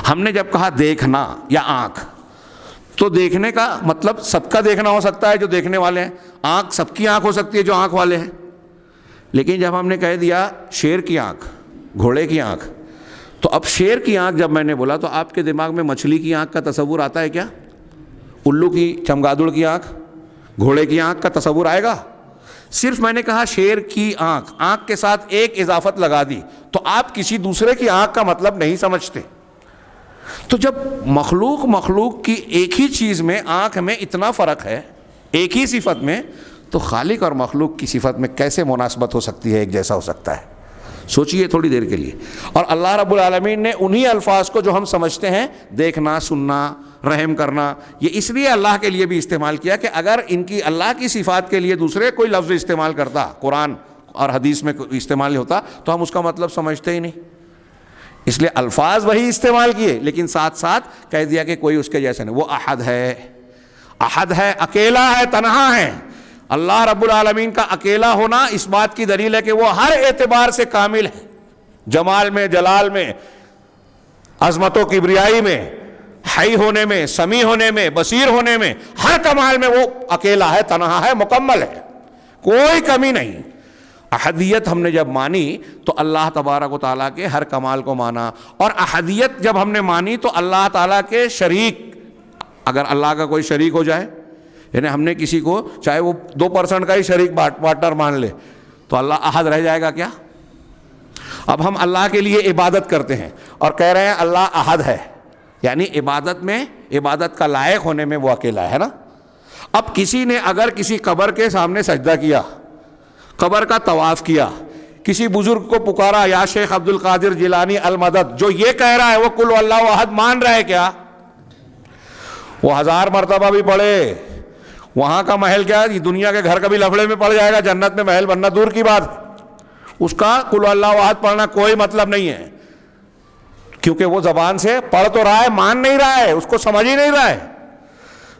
ہم نے جب کہا دیکھنا یا آنکھ، تو دیکھنے کا مطلب سب کا دیکھنا ہو سکتا ہے جو دیکھنے والے ہیں، آنکھ سب کی آنکھ ہو سکتی ہے جو آنکھ والے ہیں. لیکن جب ہم نے کہہ دیا شیر کی آنکھ، گھوڑے کی آنکھ، تو اب شیر کی آنکھ جب میں نے بولا تو آپ کے دماغ میں مچھلی کی آنکھ کا تصور آتا ہے کیا؟ الو کی، چمگادڑ کی آنکھ، گھوڑے کی آنکھ کا تصور آئے گا؟ صرف میں نے کہا شیر کی آنکھ، آنکھ کے ساتھ ایک اضافت لگا دی تو آپ کسی دوسرے کی آنکھ کا مطلب نہیں سمجھتے. تو جب مخلوق کی ایک ہی چیز میں، آنکھ میں اتنا فرق ہے، ایک ہی صفت میں، تو خالق اور مخلوق کی صفت میں کیسے مناسبت ہو سکتی ہے، ایک جیسا ہو سکتا ہے؟ سوچئے تھوڑی دیر کے لیے. اور اللہ رب العالمین نے انہی الفاظ کو جو ہم سمجھتے ہیں، دیکھنا، سننا، رحم کرنا، یہ اس لیے اللہ کے لیے بھی استعمال کیا کہ اگر ان کی اللہ کی صفات کے لیے دوسرے کوئی لفظ استعمال کرتا، قرآن اور حدیث میں استعمال ہوتا، تو ہم اس کا مطلب سمجھتے ہی نہیں. اس لیے الفاظ وہی استعمال کیے، لیکن ساتھ ساتھ کہہ دیا کہ کوئی اس کے جیسا نہیں. وہ احد ہے، احد ہے، اکیلا ہے، تنہا ہے. اللہ رب العالمین کا اکیلا ہونا اس بات کی دلیل ہے کہ وہ ہر اعتبار سے کامل ہے، جمال میں، جلال میں، عظمت و کبریائی میں، حی ہونے میں، سمیع ہونے میں، بصیر ہونے میں، ہر کمال میں وہ اکیلا ہے، تنہا ہے، مکمل ہے، کوئی کمی نہیں. احدیت ہم نے جب مانی تو اللہ تبارک و تعالیٰ کے ہر کمال کو مانا. اور احدیت جب ہم نے مانی تو اللہ تعالیٰ کے شریک، اگر اللہ کا کوئی شریک ہو جائے یعنی ہم نے کسی کو چاہے وہ 2% کا ہی شریک پارٹنر مان لے تو اللہ احد رہ جائے گا کیا؟ اب ہم اللہ کے لیے عبادت کرتے ہیں اور کہہ رہے ہیں اللہ احد ہے، یعنی عبادت میں، عبادت کا لائق ہونے میں وہ اکیلا ہے نا۔ اب کسی نے اگر کسی قبر کے سامنے سجدہ کیا، قبر کا طواف کیا، کسی بزرگ کو پکارا یا شیخ عبد القادر جیلانی المدد، جو یہ کہہ رہا ہے وہ قل اللہ احد مان رہا ہے کیا؟ وہ 1000 مرتبہ بھی پڑھے، وہاں کا محل کیا ہے، دنیا کے گھر کبھی لفڑے میں پڑ جائے گا، جنت میں محل بننا دور کی بات، اس کا قل اللہ احد پڑھنا کوئی مطلب نہیں ہے، کیونکہ وہ زبان سے پڑھ تو رہا ہے، مان نہیں رہا ہے، اس کو سمجھ ہی نہیں رہا ہے،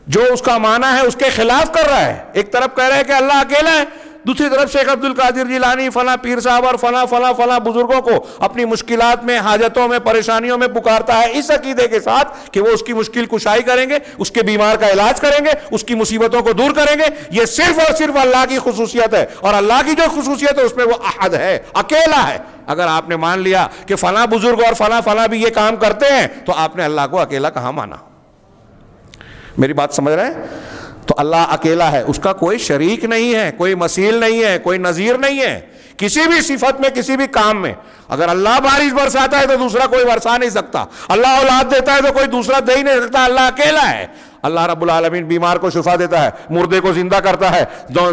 جو اس کا معنی ہے اس کے خلاف کر رہا ہے۔ ایک طرف کہہ رہا ہے کہ اللہ اکیلا ہے، دوسری طرف شیخ عبد القادر جیلانی فلاں پیر صاحب اور فلاں فلاں فلاں بزرگوں کو اپنی مشکلات میں، حاجتوں میں، پریشانیوں میں پکارتا ہے اس عقیدے کے ساتھ کہ وہ اس کی مشکل کشائی کریں گے، اس کے بیمار کا علاج کریں گے، اس کی مصیبتوں کو دور کریں گے۔ یہ صرف اور صرف اللہ کی خصوصیت ہے، اور اللہ کی جو خصوصیت ہے اس میں وہ احد ہے، اکیلا ہے۔ اگر آپ نے مان لیا کہ فلاں بزرگ اور فلاں فلاں بھی یہ کام کرتے ہیں تو آپ نے اللہ کو اکیلا کہاں مانا؟ میری بات سمجھ رہے ہیں؟ تو اللہ اکیلا ہے، اس کا کوئی شریک نہیں ہے، کوئی مثیل نہیں ہے، کوئی نظیر نہیں ہے، کسی بھی صفت میں، کسی بھی کام میں۔ اگر اللہ بارش برساتا ہے تو دوسرا کوئی برسا نہیں سکتا، اللہ اولاد دیتا ہے تو کوئی دوسرا دے ہی نہیں سکتا، اللہ اکیلا ہے۔ اللہ رب العالمین بیمار کو شفا دیتا ہے، مردے کو زندہ کرتا ہے،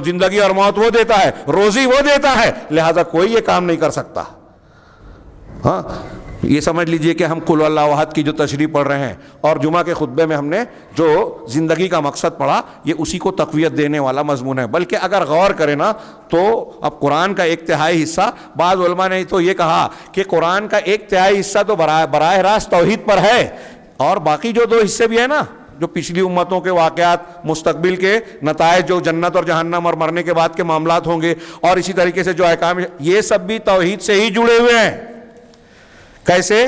زندگی اور موت وہ دیتا ہے، روزی وہ دیتا ہے، لہذا کوئی یہ کام نہیں کر سکتا۔ ہاں یہ سمجھ لیجئے کہ ہم قل اللہ احد کی جو تشریح پڑھ رہے ہیں اور جمعہ کے خطبے میں ہم نے جو زندگی کا مقصد پڑھا یہ اسی کو تقویت دینے والا مضمون ہے۔ بلکہ اگر غور کریں نا تو اب قرآن کا ایک تہائی حصہ، بعض علماء نے تو یہ کہا کہ قرآن کا ایک تہائی حصہ تو براہ راست توحید پر ہے، اور باقی جو 2 حصے بھی ہیں نا، جو پچھلی امتوں کے واقعات، مستقبل کے نتائج، جو جنت اور جہنم اور مرنے کے بعد کے معاملات ہوں گے، اور اسی طریقے سے جو احکام، یہ سب بھی توحید سے ہی جڑے ہوئے ہیں۔ کیسے؟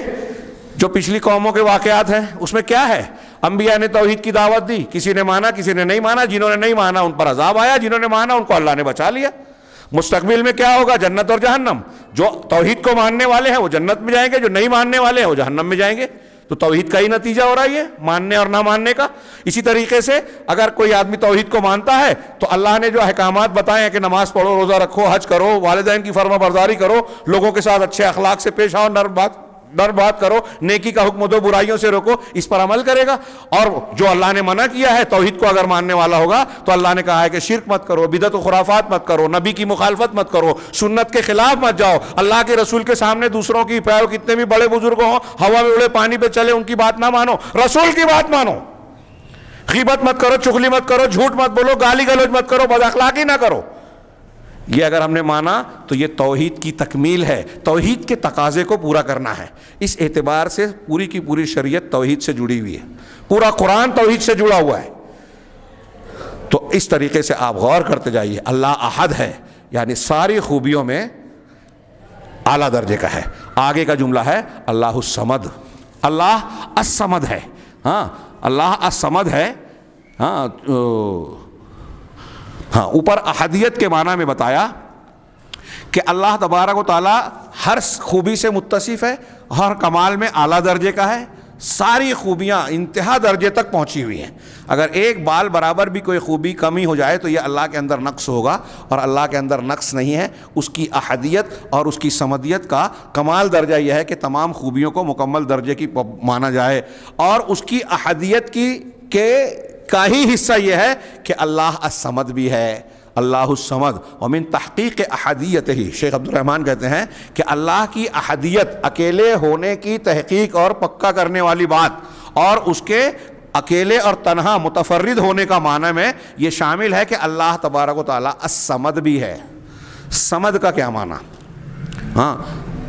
جو پچھلی قوموں کے واقعات ہیں اس میں کیا ہے؟ انبیاء نے توحید کی دعوت دی، کسی نے مانا کسی نے نہیں مانا، جنہوں نے نہیں مانا ان پر عذاب آیا، جنہوں نے مانا ان کو اللہ نے بچا لیا۔ مستقبل میں کیا ہوگا؟ جنت اور جہنم، جو توحید کو ماننے والے ہیں وہ جنت میں جائیں گے، جو نہیں ماننے والے ہیں وہ جہنم میں جائیں گے۔ تو توحید کا ہی نتیجہ ہو رہا ہے یہ ماننے اور نہ ماننے کا۔ اسی طریقے سے اگر کوئی آدمی توحید کو مانتا ہے تو اللہ نے جو احکامات بتائے ہیں کہ نماز پڑھو، روزہ رکھو، حج کرو، والدین کی فرما برداری کرو، لوگوں کے ساتھ اچھے اخلاق سے پیش آؤ، نرم بات کرو، نیکی کا حکم دو، برائیوں سے روکو، اس پر عمل کرے گا۔ اور جو اللہ نے منع کیا ہے توحید کو اگر ماننے والا ہوگا تو اللہ نے کہا ہے کہ شرک مت کرو، بدعت و خرافات مت کرو، نبی کی مخالفت مت کرو، سنت کے خلاف مت جاؤ، اللہ کے رسول کے سامنے دوسروں کی پیرو، کتنے بھی بڑے بزرگ ہوں، ہوا میں اڑے پانی پہ چلے، ان کی بات نہ مانو، رسول کی بات مانو، غیبت مت کرو، چغلی مت کرو، جھوٹ مت بولو، گالی گلوچ مت کرو، بد اخلاقی نہ کرو۔ یہ اگر ہم نے مانا تو یہ توحید کی تکمیل ہے، توحید کے تقاضے کو پورا کرنا ہے۔ اس اعتبار سے پوری کی پوری شریعت توحید سے جڑی ہوئی ہے، پورا قرآن توحید سے جڑا ہوا ہے۔ تو اس طریقے سے آپ غور کرتے جائیے، اللہ احد ہے، یعنی ساری خوبیوں میں اعلیٰ درجے کا ہے۔ آگے کا جملہ ہے اللہ الصمد، اللہ الصمد ہے۔ ہاں اللہ الصمد ہے۔ ہاں اوپر احدیت کے معنی میں بتایا کہ اللہ تبارک و تعالیٰ ہر خوبی سے متصف ہے، ہر کمال میں اعلیٰ درجے کا ہے، ساری خوبیاں انتہا درجے تک پہنچی ہوئی ہیں۔ اگر ایک بال برابر بھی کوئی خوبی کمی ہو جائے تو یہ اللہ کے اندر نقص ہوگا، اور اللہ کے اندر نقص نہیں ہے۔ اس کی احدیت اور اس کی صمدیت کا کمال درجہ یہ ہے کہ تمام خوبیوں کو مکمل درجے کی مانا جائے، اور اس کی احدیت کا ہی حصہ یہ ہے کہ اللہ الصمد بھی ہے، اللہ الصمد۔ ومن تحقیق احدیت ہی، شیخ عبد الرحمن کہتے ہیں کہ اللہ کی احدیت، اکیلے ہونے کی تحقیق اور پکا کرنے والی بات، اور اس کے اکیلے اور تنہا متفرد ہونے کا معنی میں یہ شامل ہے کہ اللہ تبارک و تعالیٰ الصمد بھی ہے۔ صمد کا کیا معنی؟ ہاں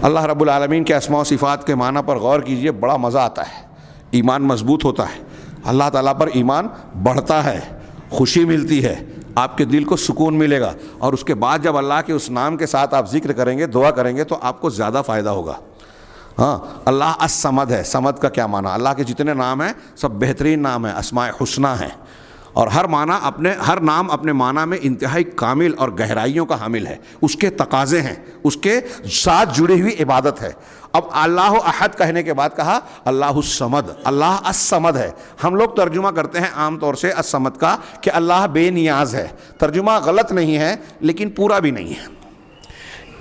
اللہ رب العالمین کے اسماء و صفات کے معنی پر غور کیجئے، بڑا مزہ آتا ہے، ایمان مضبوط ہوتا ہے، اللہ تعالیٰ پر ایمان بڑھتا ہے، خوشی ملتی ہے، آپ کے دل کو سکون ملے گا، اور اس کے بعد جب اللہ کے اس نام کے ساتھ آپ ذکر کریں گے، دعا کریں گے تو آپ کو زیادہ فائدہ ہوگا۔ ہاں اللہ الصمد ہے۔ صمد کا کیا معنی؟ اللہ کے جتنے نام ہیں سب بہترین نام ہیں، اسماء حسنی ہیں، اور ہر نام اپنے معنی میں انتہائی کامل اور گہرائیوں کا حامل ہے، اس کے تقاضے ہیں، اس کے ساتھ جڑی ہوئی عبادت ہے۔ اب اللہ احد کہنے کے بعد کہا اللہ الصمد، اللہ الصمد ہے۔ ہم لوگ ترجمہ کرتے ہیں عام طور سے الصمد کا کہ اللہ بے نیاز ہے۔ ترجمہ غلط نہیں ہے لیکن پورا بھی نہیں ہے۔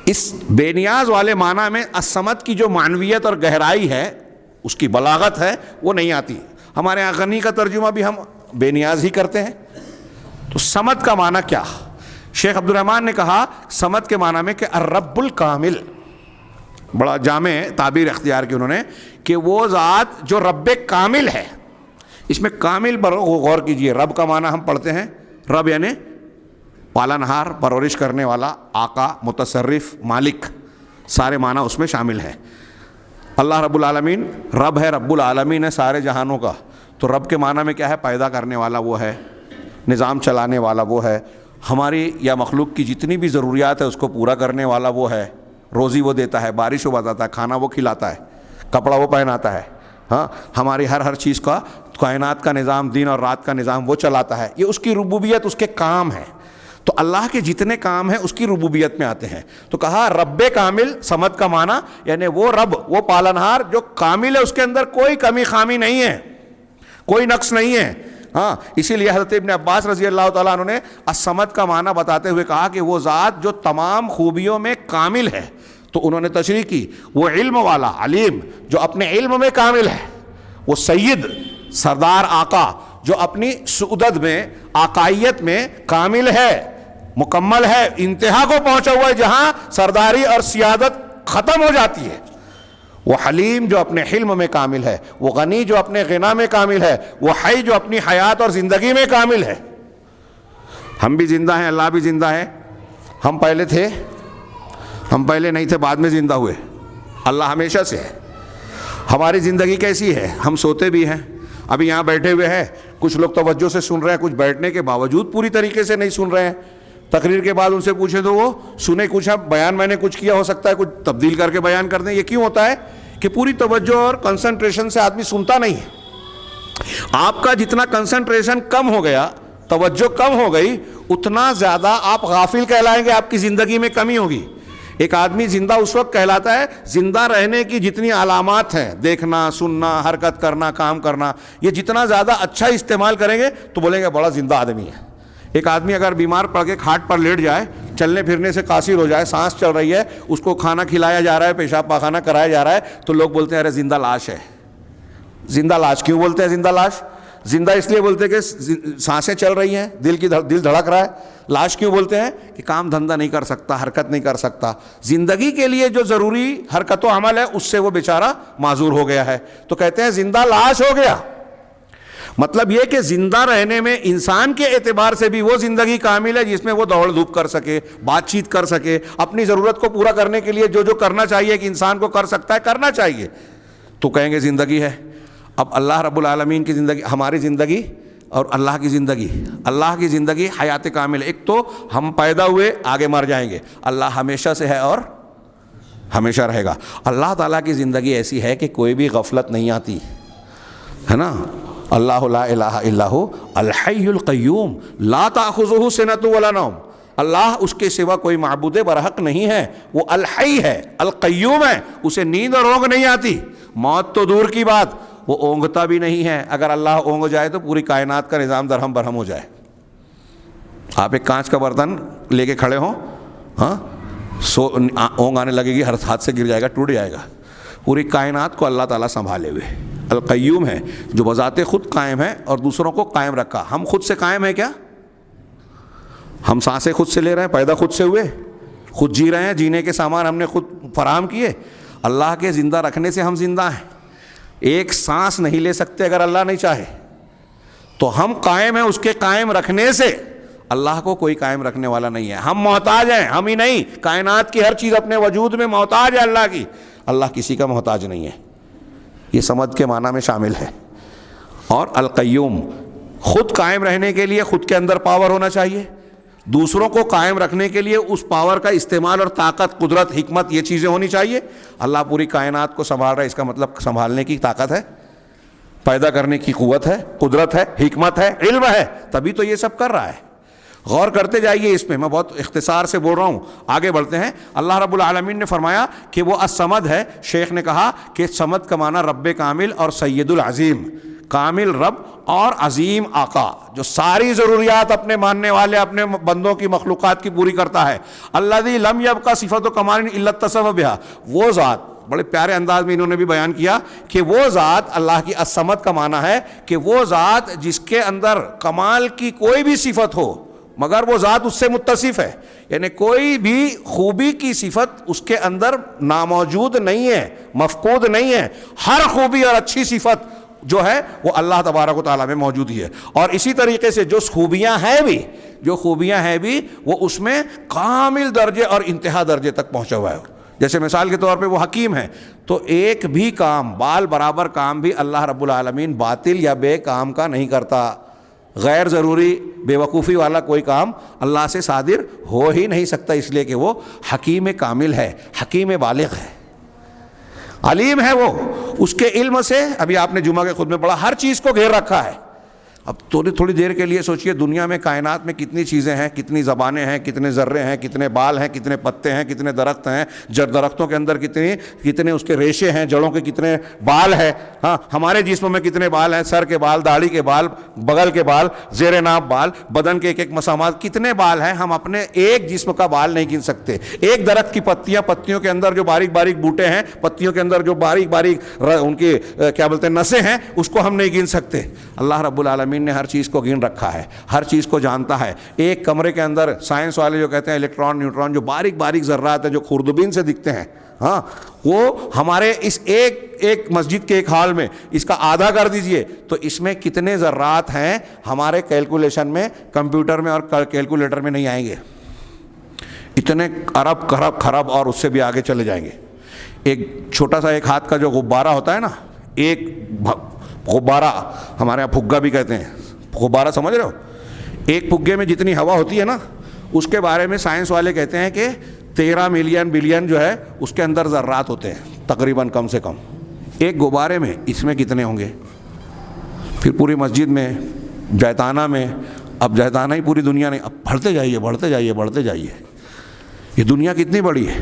اس بے نیاز والے معنی میں الصمد کی جو معنویت اور گہرائی ہے، اس کی بلاغت ہے، وہ نہیں آتی۔ ہمارے یہاں غنی کا ترجمہ بھی ہم بے نیاز ہی کرتے ہیں۔ تو صمد کا معنی کیا؟ شیخ عبد الرحمن نے کہا صمد کے معنی میں کہ الرب الکامل، بڑا جامع تعبیر اختیار کی انہوں نے کہ وہ ذات جو رب کامل ہے۔ اس میں کامل پر غور کیجئے، رب کا معنی ہم پڑھتے ہیں، رب یعنی پالنہار، پرورش کرنے والا، آقا، متصرف، مالک، سارے معنی اس میں شامل ہیں۔ اللہ رب العالمین رب ہے، رب العالمین ہے سارے جہانوں کا۔ تو رب کے معنی میں کیا ہے؟ پیدا کرنے والا وہ ہے، نظام چلانے والا وہ ہے، ہماری یا مخلوق کی جتنی بھی ضروریات ہے اس کو پورا کرنے والا وہ ہے، روزی وہ دیتا ہے، بارش وہ بتاتا ہے، کھانا وہ کھلاتا ہے، کپڑا وہ پہناتا ہے، ہاں ہماری ہر چیز کا، کائنات کا نظام، دن اور رات کا نظام وہ چلاتا ہے۔ یہ اس کی ربوبیت، اس کے کام ہیں۔ تو اللہ کے جتنے کام ہیں اس کی ربوبیت میں آتے ہیں۔ تو کہا رب کامل، صمد کا معنی یعنی وہ رب، وہ پالنہار جو کامل ہے، اس کے اندر کوئی کمی خامی نہیں ہے، کوئی نقص نہیں ہے۔ ہاں اسی لیے حضرت ابن عباس رضی اللہ تعالیٰ عنہ نے الصمد کا معنی بتاتے ہوئے کہا کہ وہ ذات جو تمام خوبیوں میں کامل ہے۔ تو انہوں نے تشریح کی وہ علم والا، علیم جو اپنے علم میں کامل ہے، وہ سید، سردار، آقا جو اپنی سعودت میں، آقائیت میں کامل ہے، مکمل ہے، انتہا کو پہنچا ہوا ہے جہاں سرداری اور سیادت ختم ہو جاتی ہے۔ وہ حلیم جو اپنے حلم میں کامل ہے، وہ غنی جو اپنے غنا میں کامل ہے، وہ حی جو اپنی حیات اور زندگی میں کامل ہے۔ ہم بھی زندہ ہیں، اللہ بھی زندہ ہے۔ ہم پہلے تھے، ہم پہلے نہیں تھے، بعد میں زندہ ہوئے۔ اللہ ہمیشہ سے ہے۔ ہماری زندگی کیسی ہے؟ ہم سوتے بھی ہیں، ابھی یہاں بیٹھے ہوئے ہیں، کچھ لوگ توجہ سے سن رہے ہیں، کچھ بیٹھنے کے باوجود پوری طریقے سے نہیں سن رہے ہیں۔ تقریر کے بعد ان سے پوچھیں تو وہ سنے کچھ، بیان میں نے کچھ کیا، ہو سکتا ہے کچھ تبدیل کر کے بیان کر دیں۔ یہ کیوں ہوتا ہے کہ پوری توجہ اور کنسنٹریشن سے آدمی سنتا نہیں ہے۔ آپ کا جتنا کنسنٹریشن کم ہو گیا، توجہ کم ہو گئی، اتنا زیادہ آپ غافل کہلائیں گے، آپ کی زندگی میں کمی ہوگی۔ ایک آدمی زندہ اس وقت کہلاتا ہے زندہ رہنے کی جتنی علامات ہیں، دیکھنا، سننا، حرکت کرنا، کام کرنا، یہ جتنا زیادہ اچھا استعمال کریں گے تو بولیں گے بڑا زندہ آدمی ہے۔ ایک آدمی اگر بیمار پڑ کے کھاٹ پر لیٹ جائے، چلنے پھرنے سے قاصر ہو جائے، سانس چل رہی ہے، اس کو کھانا کھلایا جا رہا ہے، پیشاب پاخانہ کرایا جا رہا ہے، تو لوگ بولتے ہیں ارے زندہ لاش ہے۔ زندہ لاش کیوں بولتے ہیں؟ زندہ لاش زندہ اس لیے بولتے ہیں کہ سانسیں چل رہی ہیں، دل دھڑک رہا ہے۔ لاش کیوں بولتے ہیں؟ کہ کام دھندہ نہیں کر سکتا، حرکت نہیں کر سکتا، زندگی کے لیے جو ضروری حرکت و عمل ہے اس سے وہ بیچارہ معذور ہو گیا ہے، تو کہتے ہیں زندہ لاش ہو گیا۔ مطلب یہ کہ زندہ رہنے میں انسان کے اعتبار سے بھی وہ زندگی کامل ہے جس میں وہ دوڑ دھوپ کر سکے، بات چیت کر سکے، اپنی ضرورت کو پورا کرنے کے لیے جو کرنا چاہیے کہ انسان کو کر سکتا ہے کرنا چاہیے، تو کہیں گے زندگی ہے۔ اب اللہ رب العالمین کی زندگی، ہماری زندگی اور اللہ کی زندگی، اللہ کی زندگی حیات کامل ہے۔ ایک تو ہم پیدا ہوئے، آگے مر جائیں گے، اللہ ہمیشہ سے ہے اور ہمیشہ رہے گا۔ اللہ تعالیٰ کی زندگی ایسی ہے کہ کوئی بھی غفلت نہیں آتی ہے نا۔ اللہ لا الہ الا ھو الحی القیوم لا تأخذہ سنۃ ولا نوم، اللہ اس کے سوا کوئی معبود برحق نہیں ہے، وہ الحی ہے، القیوم ہے، اسے نیند اور اونگ نہیں آتی، موت تو دور کی بات، وہ اونگتا بھی نہیں ہے۔ اگر اللہ اونگ جائے تو پوری کائنات کا نظام درہم برہم ہو جائے۔ آپ ایک کانچ کا برتن لے کے کھڑے ہوں، ہاں اونگ آنے لگے گی، ہر ہاتھ سے گر جائے گا، ٹوٹ جائے گا۔ پوری کائنات کو اللہ تعالیٰ سنبھالے ہوئے القیوم ہے، جو بذات خود قائم ہے اور دوسروں کو قائم رکھا۔ ہم خود سے قائم ہیں کیا؟ ہم سانسیں خود سے لے رہے ہیں، پیدا خود سے ہوئے، خود جی رہے ہیں، جینے کے سامان ہم نے خود فراہم کیے۔ اللہ کے زندہ رکھنے سے ہم زندہ ہیں۔ ایک سانس نہیں لے سکتے اگر اللہ نہیں چاہے، تو ہم قائم ہیں اس کے قائم رکھنے سے۔ اللہ کو کوئی قائم رکھنے والا نہیں ہے، ہم محتاج ہیں، ہم ہی نہیں، کائنات کی ہر چیز اپنے وجود میں محتاج ہے اللہ کی، اللہ کسی کا محتاج نہیں ہے۔ یہ سمجھ کے معنی میں شامل ہے۔ اور القیوم، خود قائم رہنے کے لیے خود کے اندر پاور ہونا چاہیے، دوسروں کو قائم رکھنے کے لیے اس پاور کا استعمال اور طاقت، قدرت، حکمت، یہ چیزیں ہونی چاہیے۔ اللہ پوری کائنات کو سنبھال رہا ہے، اس کا مطلب سنبھالنے کی طاقت ہے؟ پیدا کرنے کی قوت ہے, قدرت ہے, حکمت ہے, علم ہے, تبھی تو یہ سب کر رہا ہے. غور کرتے جائیے اس پہ, میں بہت اختصار سے بول رہا ہوں, آگے بڑھتے ہیں. اللہ رب العالمین نے فرمایا کہ وہ الصمد ہے. شیخ نے کہا کہ صمد کا معنی رب کامل اور سید العظیم, کامل رب اور عظیم آقا, جو ساری ضروریات اپنے ماننے والے اپنے بندوں کی مخلوقات کی پوری کرتا ہے. الذی لم یبقى صفت و کمال الا اتصف بها, وہ ذات, بڑے پیارے انداز میں انہوں نے بھی بیان کیا کہ وہ ذات, اللہ کی الصمد کا معنی ہے کہ وہ ذات جس کے اندر کمال کی کوئی بھی صفت ہو مگر وہ ذات اس سے متصف ہے, یعنی کوئی بھی خوبی کی صفت اس کے اندر ناموجود نہیں ہے, مفقود نہیں ہے. ہر خوبی اور اچھی صفت جو ہے وہ اللہ تبارک و تعالیٰ میں موجود ہی ہے. اور اسی طریقے سے جو خوبیاں ہیں بھی وہ اس میں کامل درجے اور انتہا درجے تک پہنچا ہوا ہے. جیسے مثال کے طور پہ وہ حکیم ہیں, تو ایک بھی کام, بال برابر کام بھی اللہ رب العالمین باطل یا بے کام کا نہیں کرتا. غیر ضروری بے وقوفی والا کوئی کام اللہ سے صادر ہو ہی نہیں سکتا, اس لیے کہ وہ حکیم کامل ہے, حکیم بالغ ہے, علیم ہے. وہ اس کے علم سے, ابھی آپ نے جمعہ کے خطبے میں پڑھا, ہر چیز کو گھیر رکھا ہے. اب تھوڑی دیر کے لیے سوچئے, دنیا میں کائنات میں کتنی چیزیں ہیں, کتنی زبانیں ہیں, کتنے ذرے ہیں, کتنے بال ہیں, کتنے پتے ہیں, کتنے درخت ہیں, درختوں کے اندر کتنے اس کے ریشے ہیں, جڑوں کے کتنے بال ہیں. ہاں, ہمارے جسم میں کتنے بال ہیں, سر کے بال, داڑھی کے بال, بغل کے بال, زیر ناف بال, بدن کے ایک مسامات, کتنے بال ہیں. ہم اپنے ایک جسم کا بال نہیں گن سکتے. ایک درخت کی پتیوں کے اندر جو باریک باریک بوٹے ہیں, پتیوں کے اندر جو باریک باریک ان کی کیا بولتے ہیں نسیں ہیں, اس کو ہم نہیں گن سکتے. اللہ رب العالمین نے ہر چیز کو گن رکھا ہے, ہر چیز کو جانتا ہے. ایک کمرے کے اندر سائنس والے جو کہتے ہیں الیکٹران نیوٹران, جو باریک باریک ذرات ہیں جو خوردبین سے دکھتے ہیں, ہاں, وہ ہمارے اس ایک مسجد کے ایک ہال میں اس کا آدھا کر دیجئے تو اس میں کتنے ذرات ہیں ہمارے کیلکولیشن میں, کمپیوٹر میں اور کیلکولیٹر میں نہیں آئیں گے. اتنے ارب خرب اور اس سے بھی آگے چلے جائیں گے. ایک چھوٹا سا ایک ہاتھ کا جو غبارہ ہوتا ہے نا, ایک غبارہ, ہمارے یہاں پھگا بھی کہتے ہیں, غبارہ سمجھ رہے ہو, ایک پھگے میں جتنی ہوا ہوتی ہے نا, اس کے بارے میں سائنس والے کہتے ہیں کہ 13 ملین بلین جو ہے اس کے اندر ذرات ہوتے ہیں تقریباً, کم سے کم. ایک غبارے میں اس میں کتنے ہوں گے؟ پھر پوری مسجد میں, جیتانہ میں, اب جیتانہ ہی پوری دنیا نہیں, اب بڑھتے جائیے. یہ دنیا کتنی بڑی ہے,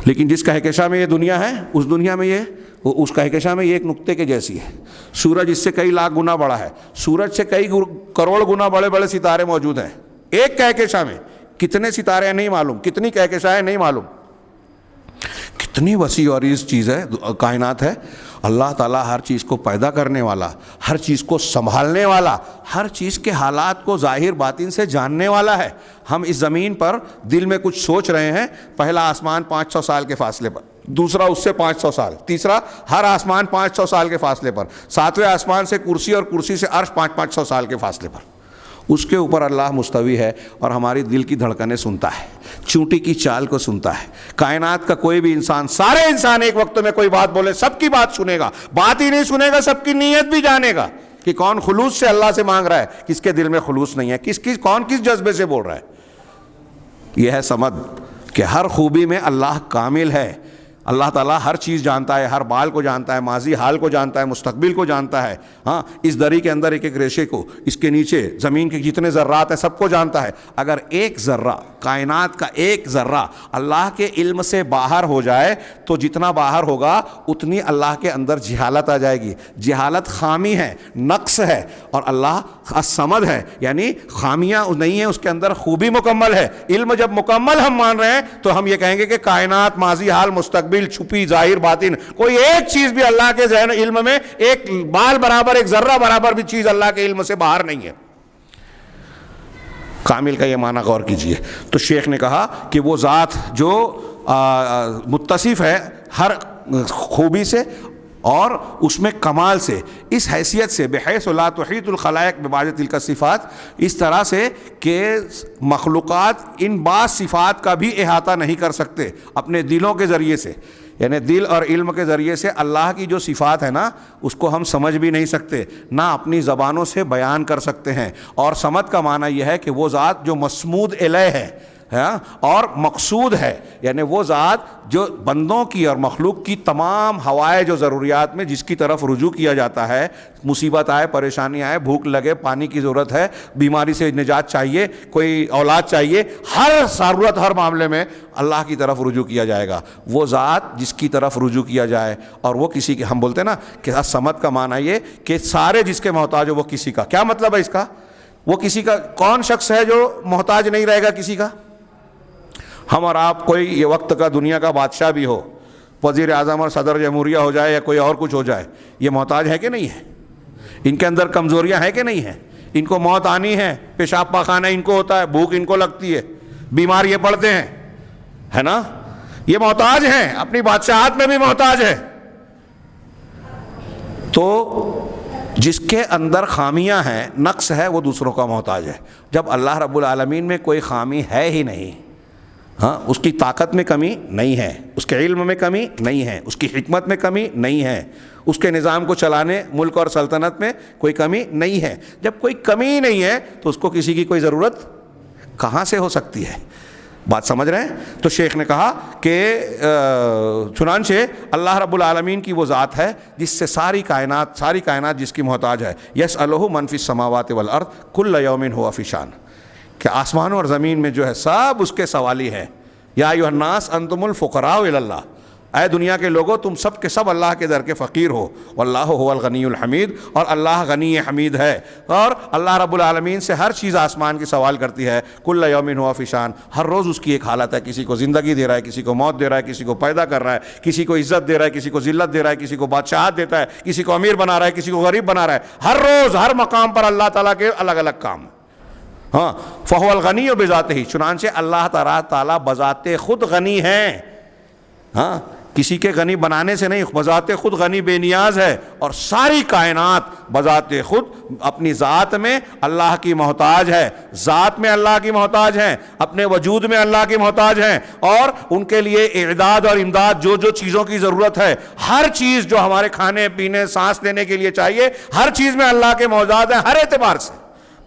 لیکن جس کہکشاں میں یہ دنیا ہے, اس دنیا میں اس کہکشاں میں یہ ایک نقطے کے جیسی ہے. سورج اس سے کئی لاکھ گنا بڑا ہے, سورج سے کئی کروڑ گنا بڑے بڑے ستارے موجود ہیں ایک کہکشاں میں. کتنے ستارے ہیں نہیں معلوم, کتنی کہکشائیں نہیں معلوم, کتنی وسیع اور عریض چیز ہے کائنات ہے. اللہ تعالیٰ ہر چیز کو پیدا کرنے والا, ہر چیز کو سنبھالنے والا, ہر چیز کے حالات کو ظاہر باطن سے جاننے والا ہے. ہم اس زمین پر دل میں کچھ سوچ رہے ہیں, پہلا آسمان 500 سال کے فاصلے پر, دوسرا اس سے 500 سال, تیسرا ہر آسمان 500 سال کے فاصلے پر, 7ویں آسمان سے کرسی اور کرسی سے عرش 500 سال کے فاصلے پر. اس کے اوپر اللہ مستوی ہے اور ہماری دل کی دھڑکنیں سنتا ہے, چونٹی کی چال کو سنتا ہے. کائنات کا کوئی بھی انسان, سارے انسان ایک وقت میں کوئی بات بولے سب کی بات سنے گا, بات ہی نہیں سنے گا سب کی نیت بھی جانے گا کہ کون خلوص سے اللہ سے مانگ رہا ہے, کس کے دل میں خلوص نہیں ہے, کون کس جذبے سے بول رہا ہے. یہ ہے سمد کہ ہر خوبی میں اللہ کامل ہے. اللہ تعالیٰ ہر چیز جانتا ہے, ہر بال کو جانتا ہے, ماضی حال کو جانتا ہے, مستقبل کو جانتا ہے. ہاں, اس دری کے اندر ایک ریشے کو, اس کے نیچے زمین کے جتنے ذرات ہیں سب کو جانتا ہے. اگر ایک ذرہ, کائنات کا ایک ذرہ اللہ کے علم سے باہر ہو جائے تو جتنا باہر ہوگا اتنی اللہ کے اندر جہالت آ جائے گی. جہالت خامی ہے, نقص ہے, اور اللہ الصمد ہے, یعنی خامیاں نہیں ہیں اس کے اندر, خوبی مکمل ہے. علم جب مکمل ہم مان رہے ہیں تو ہم یہ کہیں گے کہ کائنات, ماضی حال, مستقبل, چھپی ظاہر باطن, کوئی ایک چیز بھی اللہ کے ذہن علم میں ایک بال برابر, ایک ذرہ برابر بھی چیز اللہ کے علم سے باہر نہیں ہے. کامل کا یہ معنی غور کیجئے. تو شیخ نے کہا کہ وہ ذات جو متصف ہے ہر خوبی سے اور اس میں کمال سے, اس حیثیت سے, بحیث لا تحیط الخلائق ببعض تلک الصفات, اس طرح سے کہ مخلوقات ان بعض صفات کا بھی احاطہ نہیں کر سکتے اپنے دلوں کے ذریعے سے. یعنی دل اور علم کے ذریعے سے اللہ کی جو صفات ہے نا اس کو ہم سمجھ بھی نہیں سکتے, نہ اپنی زبانوں سے بیان کر سکتے ہیں. اور صمد کا معنی یہ ہے کہ وہ ذات جو مصمود الیہ ہے, ہاں، اور مقصود ہے، یعنی وہ ذات جو بندوں کی اور مخلوق کی تمام ہوائے جو ضروریات میں جس کی طرف رجوع کیا جاتا ہے، مصیبت آئے، پریشانی آئے، بھوک لگے، پانی کی ضرورت ہے، بیماری سے نجات چاہیے، کوئی اولاد چاہیے، ہر ضرورت ہر معاملے میں اللہ کی طرف رجوع کیا جائے گا۔ وہ ذات جس کی طرف رجوع کیا جائے، اور وہ کسی کے، ہم بولتے ہیں نا کہ الصمد کا معنی یہ کہ سارے جس کے محتاج ہو وہ کسی کا، کیا مطلب ہے اس کا؟ وہ کسی کا، کون شخص ہے جو محتاج نہیں رہے گا کسی کا؟ ہم اور آپ، کوئی یہ وقت کا دنیا کا بادشاہ بھی ہو، وزیر اعظم اور صدر جمہوریہ ہو جائے یا کوئی اور کچھ ہو جائے، یہ محتاج ہے کہ نہیں ہے؟ ان کے اندر کمزوریاں ہیں کہ نہیں ہیں؟ ان کو موت آنی ہے، پیشاب پاخانہ ان کو ہوتا ہے، بھوک ان کو لگتی ہے، بیمار یہ پڑتے ہیں، ہے نا؟ یہ محتاج ہیں، اپنی بادشاہت میں بھی محتاج ہے۔ تو جس کے اندر خامیاں ہیں، نقص ہے، وہ دوسروں کا محتاج ہے۔ جب اللہ رب العالمین میں کوئی خامی ہے ہی نہیں، ہاں، اس کی طاقت میں کمی نہیں ہے، اس کے علم میں کمی نہیں ہے، اس کی حکمت میں کمی نہیں ہے، اس کے نظام کو چلانے ملک اور سلطنت میں کوئی کمی نہیں ہے۔ جب کوئی کمی نہیں ہے تو اس کو کسی کی کوئی ضرورت کہاں سے ہو سکتی ہے؟ بات سمجھ رہے ہیں؟ تو شیخ نے کہا کہ چنانچہ اللہ رب العالمین کی وہ ذات ہے جس سے ساری کائنات جس کی محتاج ہے۔ یسألہ من فی السماوات والارض کل یوم ہوا فی شان، کہ آسمانوں اور زمین میں جو ہے سب اس کے سوالی ہیں۔ یا ایھا الناس انتم الفقراء الی اللہ، اے دنیا کے لوگوں تم سب کے سب اللہ کے در کے فقیر ہو۔ واللہ هو الغنی الحمید، اور اللہ غنی حمید ہے، اور اللہ رب العالمین سے ہر چیز آسمان کی سوال کرتی ہے۔ کل یوم ہوا فی شان، ہر روز اس کی ایک حالت ہے، کسی کو زندگی دے رہا ہے، کسی کو موت دے رہا ہے، کسی کو پیدا کر رہا ہے، کسی کو عزت دے رہا ہے، کسی کو ذلت دے رہا ہے، کسی کو بادشاہت دیتا ہے، کسی کو امیر بنا رہا ہے، کسی کو غریب بنا رہا ہے۔ ہر روز ہر مقام پر اللہ تعالیٰ کے الگ الگ کام، ہاں۔ فہو الغنی بذاتہ، چنانچہ اللہ تعالیٰ بذات خود غنی ہیں، ہاں، کسی کے غنی بنانے سے نہیں، بذات خود غنی بے نیاز ہے، اور ساری کائنات بذات خود اپنی ذات میں اللہ کی محتاج ہے، ذات میں اللہ کی محتاج ہیں، اپنے وجود میں اللہ کی محتاج ہیں، اور ان کے لیے اعداد اور امداد جو جو چیزوں کی ضرورت ہے، ہر چیز جو ہمارے کھانے پینے سانس لینے کے لیے چاہیے، ہر چیز میں اللہ کے محتاج ہیں، ہر اعتبار سے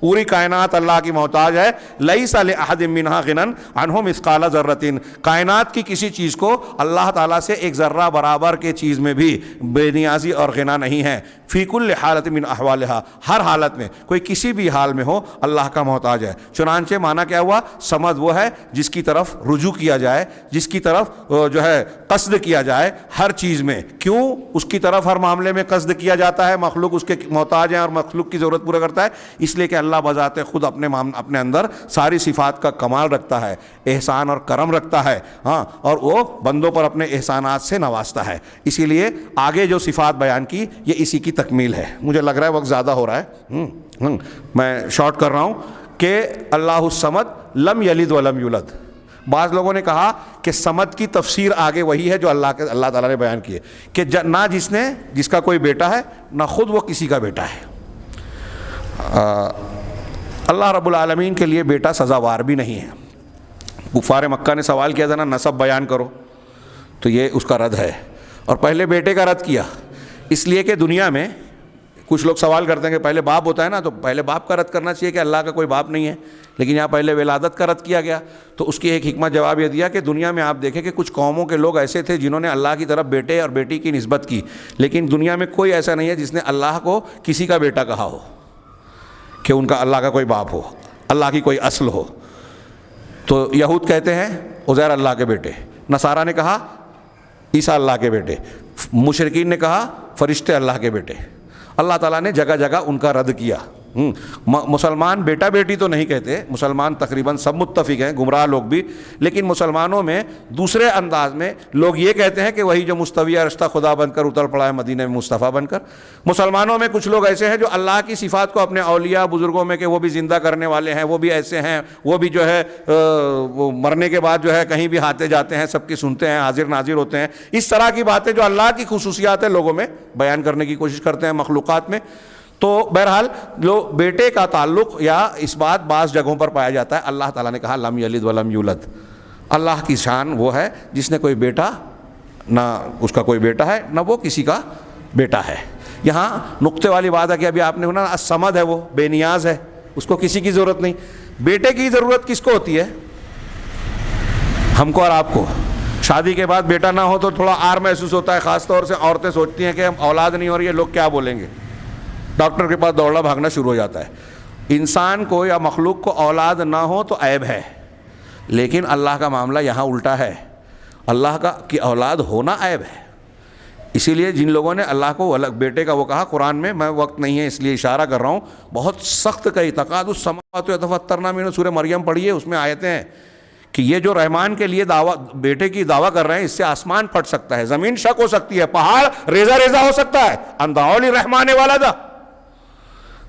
پوری کائنات اللہ کی محتاج ہے۔ لیس لأحد منہا غنی عنہ مثقال ذرۃ، کائنات کی کسی چیز کو اللہ تعالیٰ سے ایک ذرہ برابر کے چیز میں بھی بے نیازی اور غنا نہیں ہے۔ فی کل حالت من احوالہا، ہر حالت میں، کوئی کسی بھی حال میں ہو اللہ کا محتاج ہے۔ چنانچہ معنی کیا ہوا؟ سمد وہ ہے جس کی طرف رجوع کیا جائے، جس کی طرف جو ہے قصد کیا جائے ہر چیز میں۔ کیوں اس کی طرف ہر معاملے میں قصد کیا جاتا ہے؟ مخلوق اس کے محتاج ہیں اور مخلوق کی ضرورت پورا کرتا ہے، اس لیے کہ اللہ بذات خود اپنے اندر ساری صفات کا کمال رکھتا ہے، احسان اور کرم رکھتا ہے، ہاں، اور وہ بندوں پر اپنے احسانات سے نوازتا ہے۔ اسی لیے آگے جو صفات بیان کی یہ اسی کی تکمیل ہے۔ مجھے لگ رہا ہے وقت زیادہ ہو رہا ہے، میں شارٹ کر رہا ہوں کہ اللہ الصمد لم یلد ولم یولد۔ بعض لوگوں نے کہا کہ صمد کی تفسیر آگے وہی ہے جو اللہ تعالیٰ نے بیان کی ہے، کہ نہ جس کا کوئی بیٹا ہے، نہ خود وہ کسی کا بیٹا ہے۔ اللہ رب العالمین کے لیے بیٹا سزاوار بھی نہیں ہے۔ کفار مکہ نے سوال کیا تھا نا نسب بیان کرو، تو یہ اس کا رد ہے، اور پہلے بیٹے کا رد کیا، اس لیے کہ دنیا میں کچھ لوگ سوال کرتے ہیں کہ پہلے باپ ہوتا ہے نا، تو پہلے باپ کا رد کرنا چاہیے کہ اللہ کا کوئی باپ نہیں ہے، لیکن یہاں پہلے ولادت کا رد کیا گیا۔ تو اس کی ایک حکمت جواب یہ دیا کہ دنیا میں آپ دیکھیں کہ کچھ قوموں کے لوگ ایسے تھے جنہوں نے اللہ کی طرف بیٹے اور بیٹی کی نسبت کی، لیکن دنیا میں کوئی ایسا نہیں ہے جس نے اللہ کو کسی کا بیٹا کہا ہو، کہ ان کا اللہ کا کوئی باپ ہو، اللہ کی کوئی اصل ہو۔ تو یہود کہتے ہیں عزیر اللہ کے بیٹے، نصارہ نے کہا عیسیٰ اللہ کے بیٹے، مشرکین نے کہا فرشتے اللہ کے بیٹے۔ اللہ تعالیٰ نے جگہ جگہ ان کا رد کیا۔ مسلمان بیٹا بیٹی تو نہیں کہتے، مسلمان تقریباً سب متفق ہیں، گمراہ لوگ بھی، لیکن مسلمانوں میں دوسرے انداز میں لوگ یہ کہتے ہیں کہ وہی جو مستوی رشتہ خدا بن کر اتر پڑا ہے مدینہ میں مصطفیٰ بن کر۔ مسلمانوں میں کچھ لوگ ایسے ہیں جو اللہ کی صفات کو اپنے اولیاء بزرگوں میں کہ وہ بھی زندہ کرنے والے ہیں، وہ بھی ایسے ہیں، وہ بھی جو ہے وہ مرنے کے بعد جو ہے کہیں بھی آتے جاتے ہیں، سب کی سنتے ہیں، حاضر ناظر ہوتے ہیں، اس طرح کی باتیں جو اللہ کی خصوصیات ہیں لوگوں میں بیان کرنے کی کوشش کرتے ہیں مخلوقات میں۔ تو بہرحال جو بیٹے کا تعلق یا اس بات بعض جگہوں پر پایا جاتا ہے۔ اللہ تعالیٰ نے کہا لم یلد ولم یولد، اللہ کی شان وہ ہے جس نے کوئی بیٹا، نہ اس کا کوئی بیٹا ہے نہ وہ کسی کا بیٹا ہے۔ یہاں نقطے والی بات ہے کہ ابھی آپ نے سنا الصمد ہے، وہ بے نیاز ہے، اس کو کسی کی ضرورت نہیں۔ بیٹے کی ضرورت کس کو ہوتی ہے؟ ہم کو اور آپ کو شادی کے بعد بیٹا نہ ہو تو تھوڑا آر محسوس ہوتا ہے، خاص طور سے عورتیں سوچتی ہیں کہ ہم اولاد نہیں ہو رہی ہے، لوگ کیا بولیں گے، ڈاکٹر کے پاس دوڑنا بھاگنا شروع ہو جاتا ہے۔ انسان کو یا مخلوق کو اولاد نہ ہو تو عیب ہے، لیکن اللہ کا معاملہ یہاں الٹا ہے، اللہ کا کی اولاد ہونا عیب ہے۔ اسی لیے جن لوگوں نے اللہ کو الگ بیٹے کا وہ کہا قرآن میں وقت نہیں ہے اس لیے اشارہ کر رہا ہوں، بہت سخت کئی تقاد السماوات یتفطرن منہ، سورہ مریم پڑھیے، اس میں آیتیں ہیں کہ یہ جو رحمان کے لیے دعویٰ بیٹے کی دعویٰ کر رہے ہیں، اس سے آسمان پھٹ سکتا ہے، زمین شک ہو سکتی ہے، پہاڑ ریزہ ریزہ ہو سکتا ہے۔ ان دعوا للرحمن ولدا،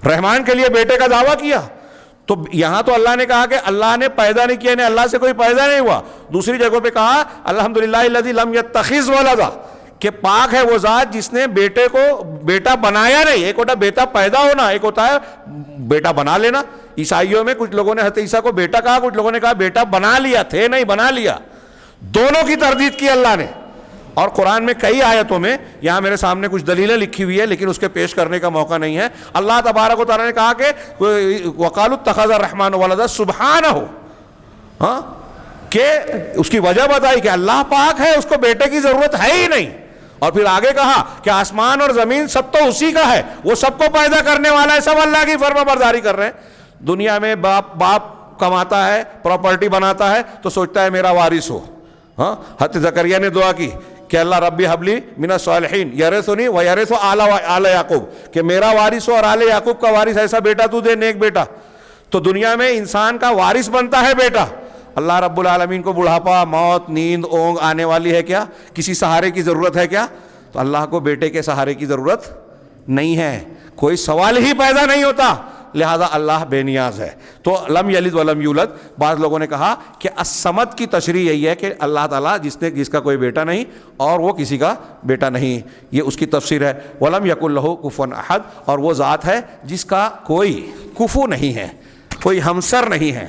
رحمان کے لیے بیٹے کا دعویٰ کیا، تو یہاں تو اللہ نے کہا کہ اللہ نے پیدا نہیں کیا، یعنی اللہ سے کوئی پیدا نہیں ہوا۔ دوسری جگہوں پہ کہا الحمدللہ الذی لم یتخذ ولدا، کہ پاک ہے وہ ذات جس نے بیٹے کو بیٹا بنایا نہیں۔ ایک ہوتا ہے بیٹا پیدا ہونا، ایک ہوتا ہے بیٹا بنا لینا۔ عیسائیوں میں کچھ لوگوں نے حضرت عیسیٰ کو بیٹا کہا، کچھ لوگوں نے کہا بیٹا بنا لیا، تھے نہیں بنا لیا، دونوں کی تردید کی اللہ نے۔ اور قرآن میں کئی آیتوں میں، یہاں میرے سامنے کچھ دلیلیں لکھی ہوئی ہے لیکن اس کے پیش کرنے کا موقع نہیں ہے، اللہ تبارک و تعالیٰ نے کہا کہ وَقَالُوا اتَّخَذَ الرَّحْمَنُ وَلَدًا سُبْحَانَهُ، ہاں، کہ اس کی وجہ بتائی کہ اللہ پاک ہے، اس کو بیٹے کی ضرورت ہے ہی نہیں۔ اور پھر آگے کہا کہ آسمان اور زمین سب تو اسی کا ہے، وہ سب کو پیدا کرنے والا ہے، سب اللہ کی فرما برداری کر رہے ہیں۔ دنیا میں باپ کماتا ہے، پراپرٹی بناتا ہے تو سوچتا ہے میرا وارث ہو، ہاں، حضرت زکریا نے دعا کی کہ اللہ ربی حبلی من الصالحین یرثنی ویرث آل یعقوب، کہ میرا وارث ہو اور آل یعقوب کا وارث، ایسا بیٹا تو دے، نیک بیٹا۔ تو دنیا میں انسان کا وارث بنتا ہے بیٹا۔ اللہ رب العالمین کو بڑھاپا، موت، نیند، اونگ آنے والی ہے کیا؟ کسی سہارے کی ضرورت ہے کیا؟ تو اللہ کو بیٹے کے سہارے کی ضرورت نہیں ہے، کوئی سوال ہی پیدا نہیں ہوتا، لہذا اللہ بے نیاز ہے۔ تو لم یلد ولم یولد، بعض لوگوں نے کہا کہ الصمد کی تشریح یہی ہے کہ اللہ تعالیٰ جس کا کوئی بیٹا نہیں اور وہ کسی کا بیٹا نہیں، یہ اس کی تفسیر ہے۔ ولم یکن لہ کفوا احد، اور وہ ذات ہے جس کا کوئی کفو نہیں ہے، کوئی ہمسر نہیں ہے۔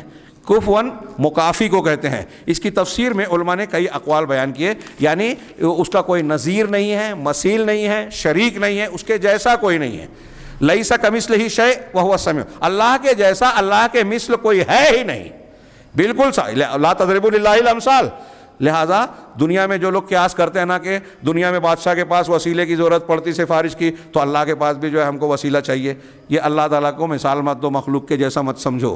کفواً مکافی کو کہتے ہیں۔ اس کی تفسیر میں علماء نے کئی اقوال بیان کیے، یعنی اس کا کوئی نظیر نہیں ہے، مثیل نہیں ہے، شریک نہیں ہے، اس کے جیسا کوئی نہیں ہے۔ لیس کمثلہ شیء وہو السمیع، اللہ کے جیسا، اللہ کے مثل کوئی ہے ہی نہیں، بالکل لا تضربوا للہ الامثال۔ لہذا دنیا میں جو لوگ قیاس کرتے ہیں نا کہ دنیا میں بادشاہ کے پاس وسیلے کی ضرورت پڑتی سفارش کی، تو اللہ کے پاس بھی جو ہے ہم کو وسیلہ چاہیے، یہ اللہ تعالیٰ کو مثال مت دو، مخلوق کے جیسا مت سمجھو۔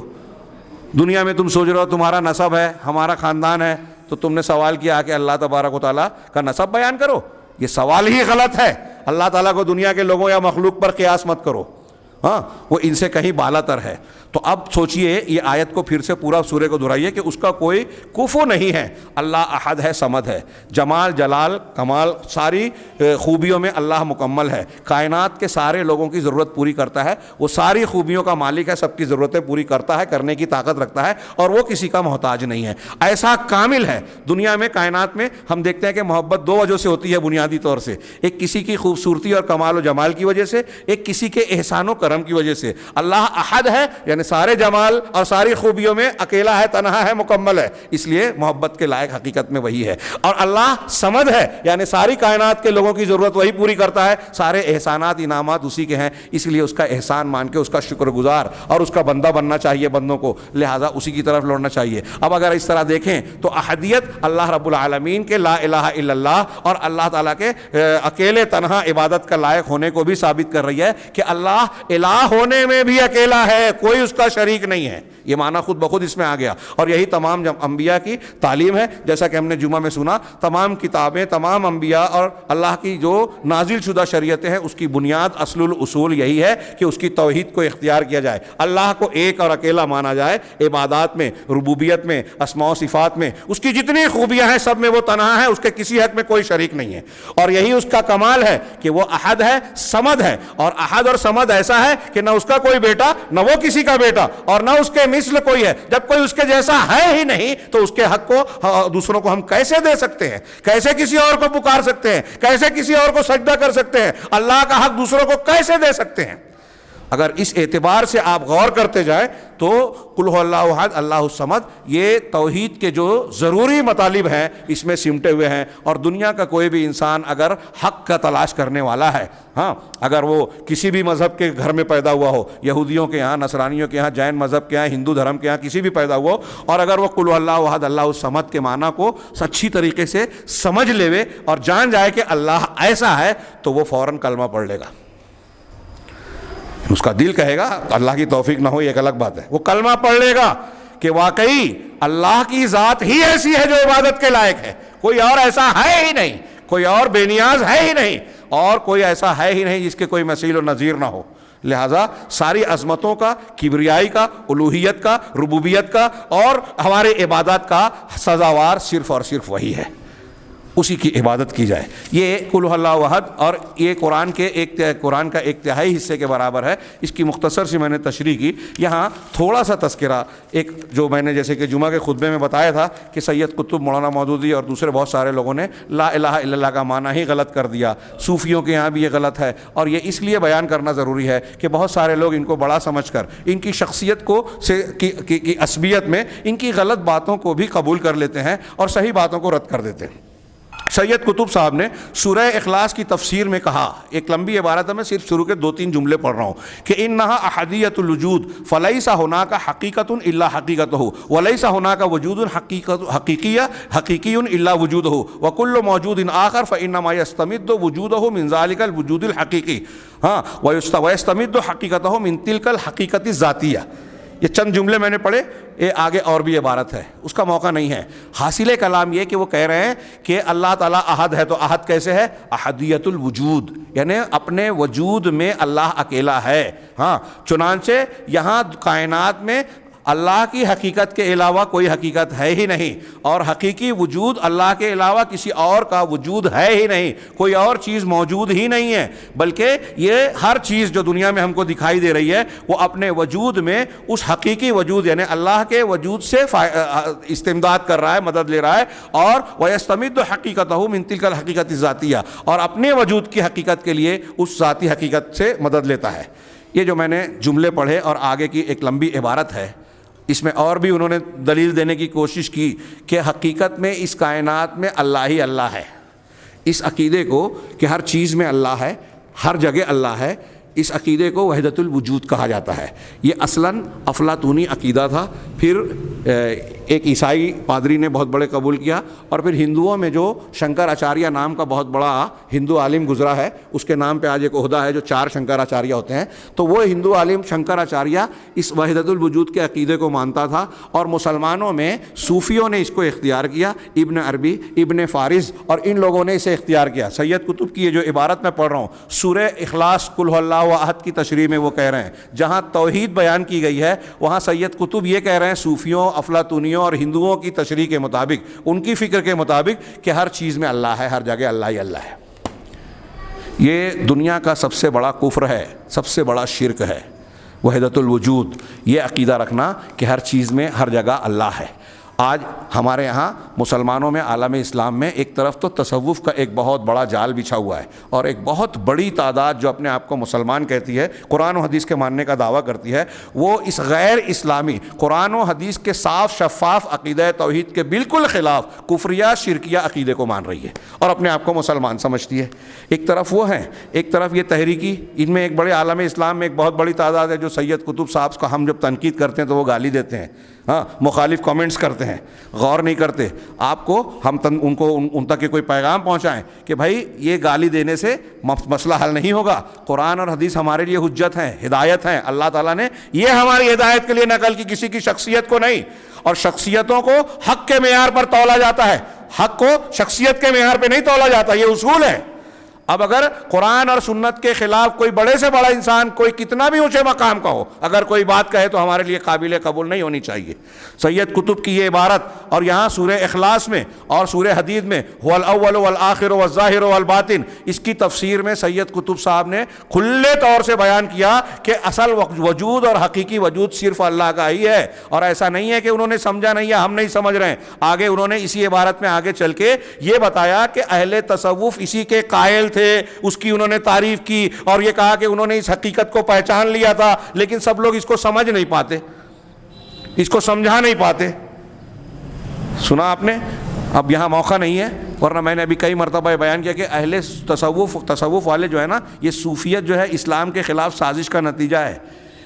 دنیا میں تم سوچ رہے ہو تمہارا نسب ہے، ہمارا خاندان ہے، تو تم نے سوال کیا کہ اللہ تبارک و تعالیٰ کا نسب بیان کرو، یہ سوال ہی غلط ہے۔ اللہ تعالیٰ کو دنیا کے لوگوں یا مخلوق پر قیاس مت کرو، ہاں، وہ ان سے کہیں بالا تر ہے۔ تو اب سوچئے یہ آیت کو پھر سے پورا سورے کو دہرائیے کہ اس کا کوئی کفو نہیں ہے، اللہ احد ہے، صمد ہے، جمال جلال کمال ساری خوبیوں میں اللہ مکمل ہے، کائنات کے سارے لوگوں کی ضرورت پوری کرتا ہے، وہ ساری خوبیوں کا مالک ہے، سب کی ضرورتیں پوری کرتا ہے، کرنے کی طاقت رکھتا ہے، اور وہ کسی کا محتاج نہیں ہے، ایسا کامل ہے۔ دنیا میں کائنات میں ہم دیکھتے ہیں کہ محبت دو وجہ سے ہوتی ہے بنیادی طور سے، ایک کسی کی خوبصورتی اور کمال و جمال کی وجہ سے، ایک کسی کے احسان و کرم کی وجہ سے۔ اللہ احد ہے، یعنی سارے جمال اور ساری خوبیوں میں اکیلا ہے، تنہا ہے، مکمل ہے، اس لیے محبت کے لائق حقیقت میں وہی ہے۔ اور اللہ صمد ہے، یعنی ساری کائنات کے لوگوں کی ضرورت وہی پوری کرتا ہے، سارے احسانات انعامات اسی کے ہیں، اس لیے اس کا احسان مان کے اس کا شکر گزار اور اس کا بندہ بننا چاہیے بندوں کو، لہٰذا اسی کی طرف لوٹنا چاہیے۔ اب اگر اس طرح دیکھیں تو احدیت اللہ رب العالمین کے لا الہ الا اللہ اور اللہ تعالیٰ کے اکیلے تنہا عبادت کا لائق ہونے کو بھی ثابت کر رہی ہے کہ اللہ الہ ہونے میں بھی اکیلا ہے، کوئی اس کا شریک نہیں ہے، یہ معنی خود بخود اس میں آ گیا۔ اور یہی تمام انبیاء کی تعلیم ہے، جیسا کہ ہم نے جمعہ میں سنا، تمام کتابیں، تمام انبیاء اور اللہ کی جو نازل شدہ شریعتیں ہیں، اس کی بنیاد اصل الاصول یہی ہے کہ اس کی توحید کو اختیار کیا جائے، اللہ کو ایک اور اکیلا مانا جائے، عبادات میں، ربوبیت میں، اسماء و صفات میں، اس کی جتنی خوبیاں ہیں سب میں وہ تنہا ہے، اس کے کسی حق میں کوئی شریک نہیں ہے۔ اور یہی اس کا کمال ہے کہ وہ احد ہے، صمد ہے، اور احد اور صمد ایسا ہے کہ نہ اس کا کوئی بیٹا، نہ وہ کسی کا بیٹا، اور نہ اس کے مثل کوئی ہے۔ جب کوئی اس کے جیسا ہے ہی نہیں تو اس کے حق کو دوسروں کو ہم کیسے دے سکتے ہیں؟ کیسے کسی اور کو پکار سکتے ہیں؟ کیسے کسی اور کو سجدہ کر سکتے ہیں؟ اللہ کا حق دوسروں کو کیسے دے سکتے ہیں؟ اگر اس اعتبار سے آپ غور کرتے جائیں تو قل هو اللہ احد اللہ الصمد یہ توحید کے جو ضروری مطالب ہیں اس میں سمٹے ہوئے ہیں. اور دنیا کا کوئی بھی انسان اگر حق کا تلاش کرنے والا ہے, ہاں اگر وہ کسی بھی مذہب کے گھر میں پیدا ہوا ہو, یہودیوں کے یہاں, نصرانیوں کے یہاں, جین مذہب کے یہاں, ہندو دھرم کے یہاں کسی بھی پیدا ہوا ہو, اور اگر وہ قل هو اللہ احد اللہ الصمد کے معنی کو اچھی طریقے سے سمجھ لے اور جان جائے کہ اللہ ایسا ہے, تو وہ فوراً کلمہ پڑھ لے گا. اس کا دل کہے گا, اللہ کی توفیق نہ ہو ایک الگ بات ہے, وہ کلمہ پڑھ لے گا کہ واقعی اللہ کی ذات ہی ایسی ہے جو عبادت کے لائق ہے, کوئی اور ایسا ہے ہی نہیں, کوئی اور بے نیاز ہے ہی نہیں, اور کوئی ایسا ہے ہی نہیں جس کے کوئی مثیل و نظیر نہ ہو. لہٰذا ساری عظمتوں کا, کبریائی کا, الوہیت کا, ربوبیت کا اور ہمارے عبادات کا سزاوار صرف اور صرف وہی ہے, اسی کی عبادت کی جائے. یہ قل هو اللہ احد, اور یہ قرآن کا ایک تہائی حصے کے برابر ہے. اس کی مختصر سی میں نے تشریح کی. یہاں تھوڑا سا تذکرہ, ایک جو میں نے جیسے کہ جمعہ کے خطبے میں بتایا تھا کہ سید قطب, مولانا مودودی اور دوسرے بہت سارے لوگوں نے لا الہ الا اللہ کا معنی ہی غلط کر دیا. صوفیوں کے یہاں بھی یہ غلط ہے, اور یہ اس لیے بیان کرنا ضروری ہے کہ بہت سارے لوگ ان کو بڑا سمجھ کر ان کی شخصیت کو کی عصبیت میں ان کی غلط باتوں کو بھی قبول کر لیتے ہیں اور صحیح باتوں کو رد کر دیتے ہیں. سید قطب صاحب نے سورہ اخلاص کی تفسیر میں کہا, ایک لمبی عبارت ہے, میں صرف شروع کے 2-3 جملے پڑھ رہا ہوں, کہ انہا احدیۃ الوجود فلیس ہناک حقیقۃ الا حقیقتہ ولیس ہناک وجود حقیقی الا وجودہ وکل موجود آخر فانما یستمد وجودہ من ذلک الوجود الحقیقی ویستمد حقیقتہ من تلک الحقیقۃ الذاتیہ. یہ چند جملے میں نے پڑھے, یہ آگے اور بھی عبارت ہے, اس کا موقع نہیں ہے. حاصل کلام یہ کہ وہ کہہ رہے ہیں کہ اللہ تعالیٰ احد ہے, تو احد کیسے ہے؟ احدیت الوجود, یعنی اپنے وجود میں اللہ اکیلا ہے. ہاں, چنانچہ یہاں کائنات میں اللہ کی حقیقت کے علاوہ کوئی حقیقت ہے ہی نہیں, اور حقیقی وجود اللہ کے علاوہ کسی اور کا وجود ہے ہی نہیں, کوئی اور چیز موجود ہی نہیں ہے, بلکہ یہ ہر چیز جو دنیا میں ہم کو دکھائی دے رہی ہے وہ اپنے وجود میں اس حقیقی وجود یعنی اللہ کے وجود سے استمداد کر رہا ہے, مدد لے رہا ہے, اور وَيَسْتَمِدُّ حَقِيقَتَهُ مِن تِلْكَ الْحَقِيقَةِ الذَّاتِيَّةِ, اور اپنے وجود کی حقیقت کے لیے اس ذاتی حقیقت سے مدد لیتا ہے. یہ جو میں نے جملے پڑھے اور آگے کی ایک لمبی عبارت ہے, اس میں اور بھی انہوں نے دلیل دینے کی کوشش کی کہ حقیقت میں اس کائنات میں اللہ ہی اللہ ہے. اس عقیدے کو کہ ہر چیز میں اللہ ہے, ہر جگہ اللہ ہے, اس عقیدے کو وحدت الوجود کہا جاتا ہے. یہ اصلاً افلاطونی عقیدہ تھا, پھر ایک عیسائی پادری نے بہت بڑے قبول کیا, اور پھر ہندوؤں میں جو شنکراچاریہ نام کا بہت بڑا ہندو عالم گزرا ہے, اس کے نام پہ آج ایک عہدہ ہے جو 4 شنکراچاریہ ہوتے ہیں, تو وہ ہندو عالم شنکراچاریہ اس وحدت الوجود کے عقیدے کو مانتا تھا, اور مسلمانوں میں صوفیوں نے اس کو اختیار کیا, ابن عربی, ابن فارس اور ان لوگوں نے اسے اختیار کیا. سید قطب کی یہ جو عبارت میں پڑھ رہا ہوں, سورہ اخلاص قل هو اللہ احد کی تشریح میں وہ کہہ رہے ہیں, جہاں توحید بیان کی گئی ہے وہاں سید قطب یہ کہہ رہے ہیں صوفیوں, افلاطونیوں اور ہندوؤں کی تشریح کے مطابق, ان کی فکر کے مطابق کہ ہر چیز میں اللہ ہے, ہر جگہ اللہ ہی اللہ ہے. یہ دنیا کا سب سے بڑا کفر ہے, سب سے بڑا شرک ہے وحدت الوجود, یہ عقیدہ رکھنا کہ ہر چیز میں ہر جگہ اللہ ہے. آج ہمارے ہاں مسلمانوں میں, عالم اسلام میں ایک طرف تو تصوف کا ایک بہت بڑا جال بچھا ہوا ہے, اور ایک بہت بڑی تعداد جو اپنے آپ کو مسلمان کہتی ہے, قرآن و حدیث کے ماننے کا دعویٰ کرتی ہے, وہ اس غیر اسلامی قرآن و حدیث کے صاف شفاف عقیدہ توحید کے بالکل خلاف کفریہ شرکیہ عقیدے کو مان رہی ہے اور اپنے آپ کو مسلمان سمجھتی ہے. ایک طرف وہ ہیں, ایک طرف یہ تحریکی, ان میں ایک بڑے عالم اسلام میں ایک بہت بڑی تعداد ہے جو سید قطب صاحب کا ہم جب تنقید کرتے ہیں تو وہ گالی دیتے ہیں, ہاں مخالف کامنٹس کرتے ہیں, غور نہیں کرتے. آپ کو ہم ان تک کوئی پیغام پہنچائیں کہ بھائی یہ گالی دینے سے مسئلہ حل نہیں ہوگا, قرآن اور حدیث ہمارے لیے حجت ہیں, ہدایت ہیں, اللہ تعالیٰ نے یہ ہماری ہدایت کے لیے نقل کی, کسی کی شخصیت کو نہیں, اور شخصیتوں کو حق کے معیار پر تولا جاتا ہے, حق کو شخصیت کے معیار پہ نہیں تولا جاتا, یہ اصول ہے. اب اگر قرآن اور سنت کے خلاف کوئی بڑے سے بڑا انسان, کوئی کتنا بھی اونچے مقام کا ہو, اگر کوئی بات کہے تو ہمارے لیے قابل قبول نہیں ہونی چاہیے. سید قطب کی یہ عبارت, اور یہاں سورہ اخلاص میں اور سورہ حدید میں هو الاول والآخر والظاہر والباطن, اس کی تفسیر میں سید قطب صاحب نے کھلے طور سے بیان کیا کہ اصل وجود اور حقیقی وجود صرف اللہ کا ہی ہے, اور ایسا نہیں ہے کہ انہوں نے سمجھا نہیں ہے, ہم نہیں سمجھ رہے ہیں. آگے انہوں نے اسی عبارت میں آگے چل کے یہ بتایا کہ اہل تصوف اسی کے قائل تھے تھے اس کی انہوں نے تعریف کی اور یہ کہا کہ انہوں نے اس حقیقت کو پہچان لیا تھا، لیکن سب لوگ اس کو سمجھ نہیں پاتے، اس کو سمجھا نہیں پاتے۔ سنا آپ نے؟ اب یہاں موقع نہیں ہے، ورنہ میں نے ابھی کئی مرتبہ بیان کیا کہ اہل تصوف والے جو ہے نا، یہ صوفیت جو ہے اسلام کے خلاف سازش کا نتیجہ ہے۔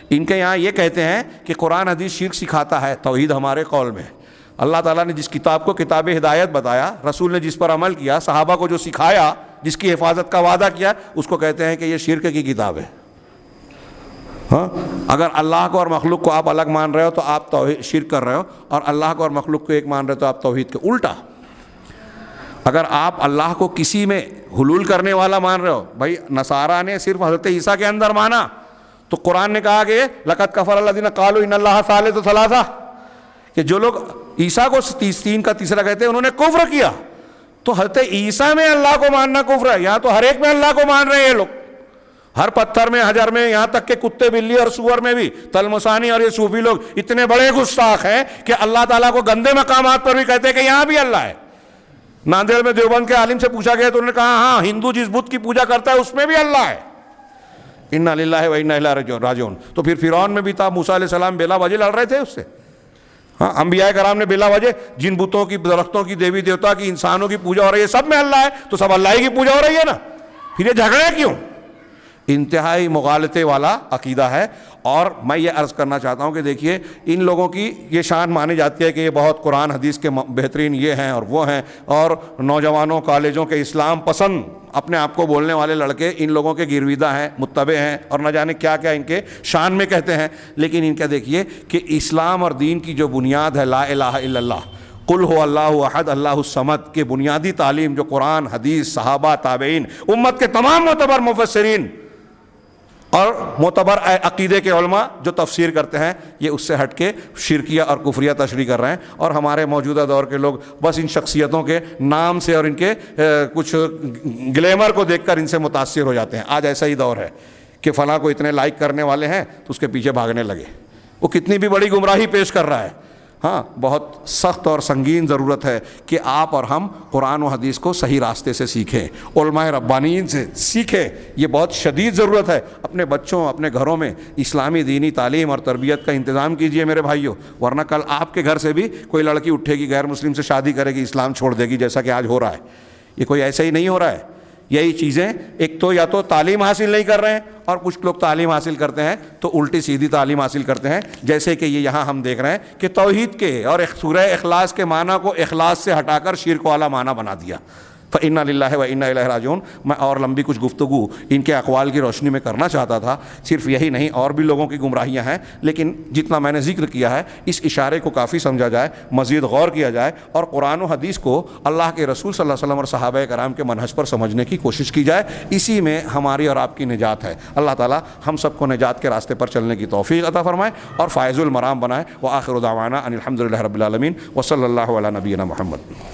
ان کے یہاں یہ کہتے ہیں کہ قرآن حدیث شرک سکھاتا ہے، توحید ہمارے قول میں۔ اللہ تعالیٰ نے جس کتاب کو کتاب ہدایت بتایا، رسول نے جس پر عمل کیا، صحابہ کو جو سکھایا، جس کی حفاظت کا وعدہ کیا، اس کو کہتے ہیں کہ یہ شرک کی کتاب ہے۔ ہاں، اگر اللہ کو اور مخلوق کو آپ الگ مان رہے ہو تو آپ توحید شرک کر رہے ہو، اور اللہ کو اور مخلوق کو ایک مان رہے ہو تو آپ توحید کے الٹا۔ اگر آپ اللہ کو کسی میں حلول کرنے والا مان رہے ہو، بھائی نصارہ نے صرف حضرت عیسیٰ کے اندر مانا تو قرآن نے کہا کہ لقد کفر الذین قالوا ان اللہ ثالث ثلاثہ، کہ جو لوگ عیسیٰ کو تین کا تیسرا کہتے ہیں انہوں نے کفر کیا۔ تو حضرت عیسیٰ میں اللہ کو ماننا کفر ہے، یہاں تو ہر ایک میں اللہ کو مان رہے ہیں یہ لوگ، ہر پتھر میں، حجر میں، یہاں تک کہ کتے بلی اور سور میں بھی۔ تلمسانی اور یہ صوفی لوگ اتنے بڑے گستاخ ہیں کہ اللہ تعالیٰ کو گندے مقامات پر بھی کہتے ہیں کہ یہاں بھی اللہ ہے۔ ناندیڑ میں دیوبند کے عالم سے پوچھا گیا تو انہوں نے کہا ہاں، ہندو جس بت کی پوجا کرتا ہے اس میں بھی اللہ ہے۔ انا للہ و انا الیہ راجعون۔ تو پھر فرعون میں بھی تھا، موسیٰ علیہ السلام بلا وجہ لڑ رہے تھے اس سے۔ ہاں، انبیاء کرام نے بلا وجہ جن بتوں کی، درختوں کی، دیوی دیوتا کی، انسانوں کی پوجا ہو رہی ہے، سب میں اللہ ہے، تو سب اللہ ہی کی پوجا ہو رہی ہے نا، پھر یہ جھگڑے کیوں؟ انتہائی مغالطے والا عقیدہ ہے۔ اور میں یہ عرض کرنا چاہتا ہوں کہ دیکھیے، ان لوگوں کی یہ شان مانی جاتی ہے کہ یہ بہت قرآن حدیث کے بہترین یہ ہیں اور وہ ہیں، اور نوجوانوں، کالجوں کے اسلام پسند اپنے آپ کو بولنے والے لڑکے ان لوگوں کے گرویدہ ہیں، متبع ہیں، اور نہ جانے کیا کیا ان کے شان میں کہتے ہیں۔ لیکن ان کا دیکھیے کہ اسلام اور دین کی جو بنیاد ہے لا الہ الا اللہ، قل هو اللہ احد اللہ الصمد کے بنیادی تعلیم جو قرآن، حدیث، صحابہ، تابعین، امت کے تمام معتبر مفسرین اور معتبر عقیدے کے علماء جو تفسیر کرتے ہیں، یہ اس سے ہٹ کے شرکیہ اور کفریہ تشریح کر رہے ہیں۔ اور ہمارے موجودہ دور کے لوگ بس ان شخصیتوں کے نام سے اور ان کے کچھ گلیمر کو دیکھ کر ان سے متاثر ہو جاتے ہیں۔ آج ایسا ہی دور ہے کہ فلاں کو اتنے لائک کرنے والے ہیں تو اس کے پیچھے بھاگنے لگے، وہ کتنی بھی بڑی گمراہی پیش کر رہا ہے۔ ہاں، بہت سخت اور سنگین ضرورت ہے کہ آپ اور ہم قرآن و حدیث کو صحیح راستے سے سیکھیں، علماء ربانیین سے سیکھیں، یہ بہت شدید ضرورت ہے۔ اپنے بچوں، اپنے گھروں میں اسلامی دینی تعلیم اور تربیت کا انتظام کیجئے میرے بھائیوں، ورنہ کل آپ کے گھر سے بھی کوئی لڑکی اٹھے گی، غیر مسلم سے شادی کرے گی، اسلام چھوڑ دے گی، جیسا کہ آج ہو رہا ہے۔ یہ کوئی ایسا ہی نہیں ہو رہا ہے۔ یہی چیزیں، ایک تو یا تو تعلیم حاصل نہیں کر رہے ہیں، اور کچھ لوگ تعلیم حاصل کرتے ہیں تو الٹی سیدھی تعلیم حاصل کرتے ہیں، جیسے کہ یہ یہاں ہم دیکھ رہے ہیں کہ توحید کے اور سورہ اخلاص کے معنی کو اخلاص سے ہٹا کر شرک والا معنی بنا دیا۔ فَإِنَّ لِلَّهِ وَإِنَّا إِلَيْهِ راجعون۔ میں اور لمبی کچھ گفتگو ان کے اقوال کی روشنی میں کرنا چاہتا تھا، صرف یہی نہیں اور بھی لوگوں کی گمراہیاں ہیں، لیکن جتنا میں نے ذکر کیا ہے اس اشارے کو کافی سمجھا جائے، مزید غور کیا جائے، اور قرآن و حدیث کو اللہ کے رسول صلی اللہ علیہ وسلم اور صحابہ کرام کے منہج پر سمجھنے کی کوشش کی جائے۔ اسی میں ہماری اور آپ کی نجات ہے۔ اللہ تعالی ہم سب کو نجات کے راستے پر چلنے کی توفیق عطا فرمائے اور فائز المرام بنائے۔ وآخر دعوانا ان الحمد للہ رب العالمین، وصلی اللہ علی نبینا محمد۔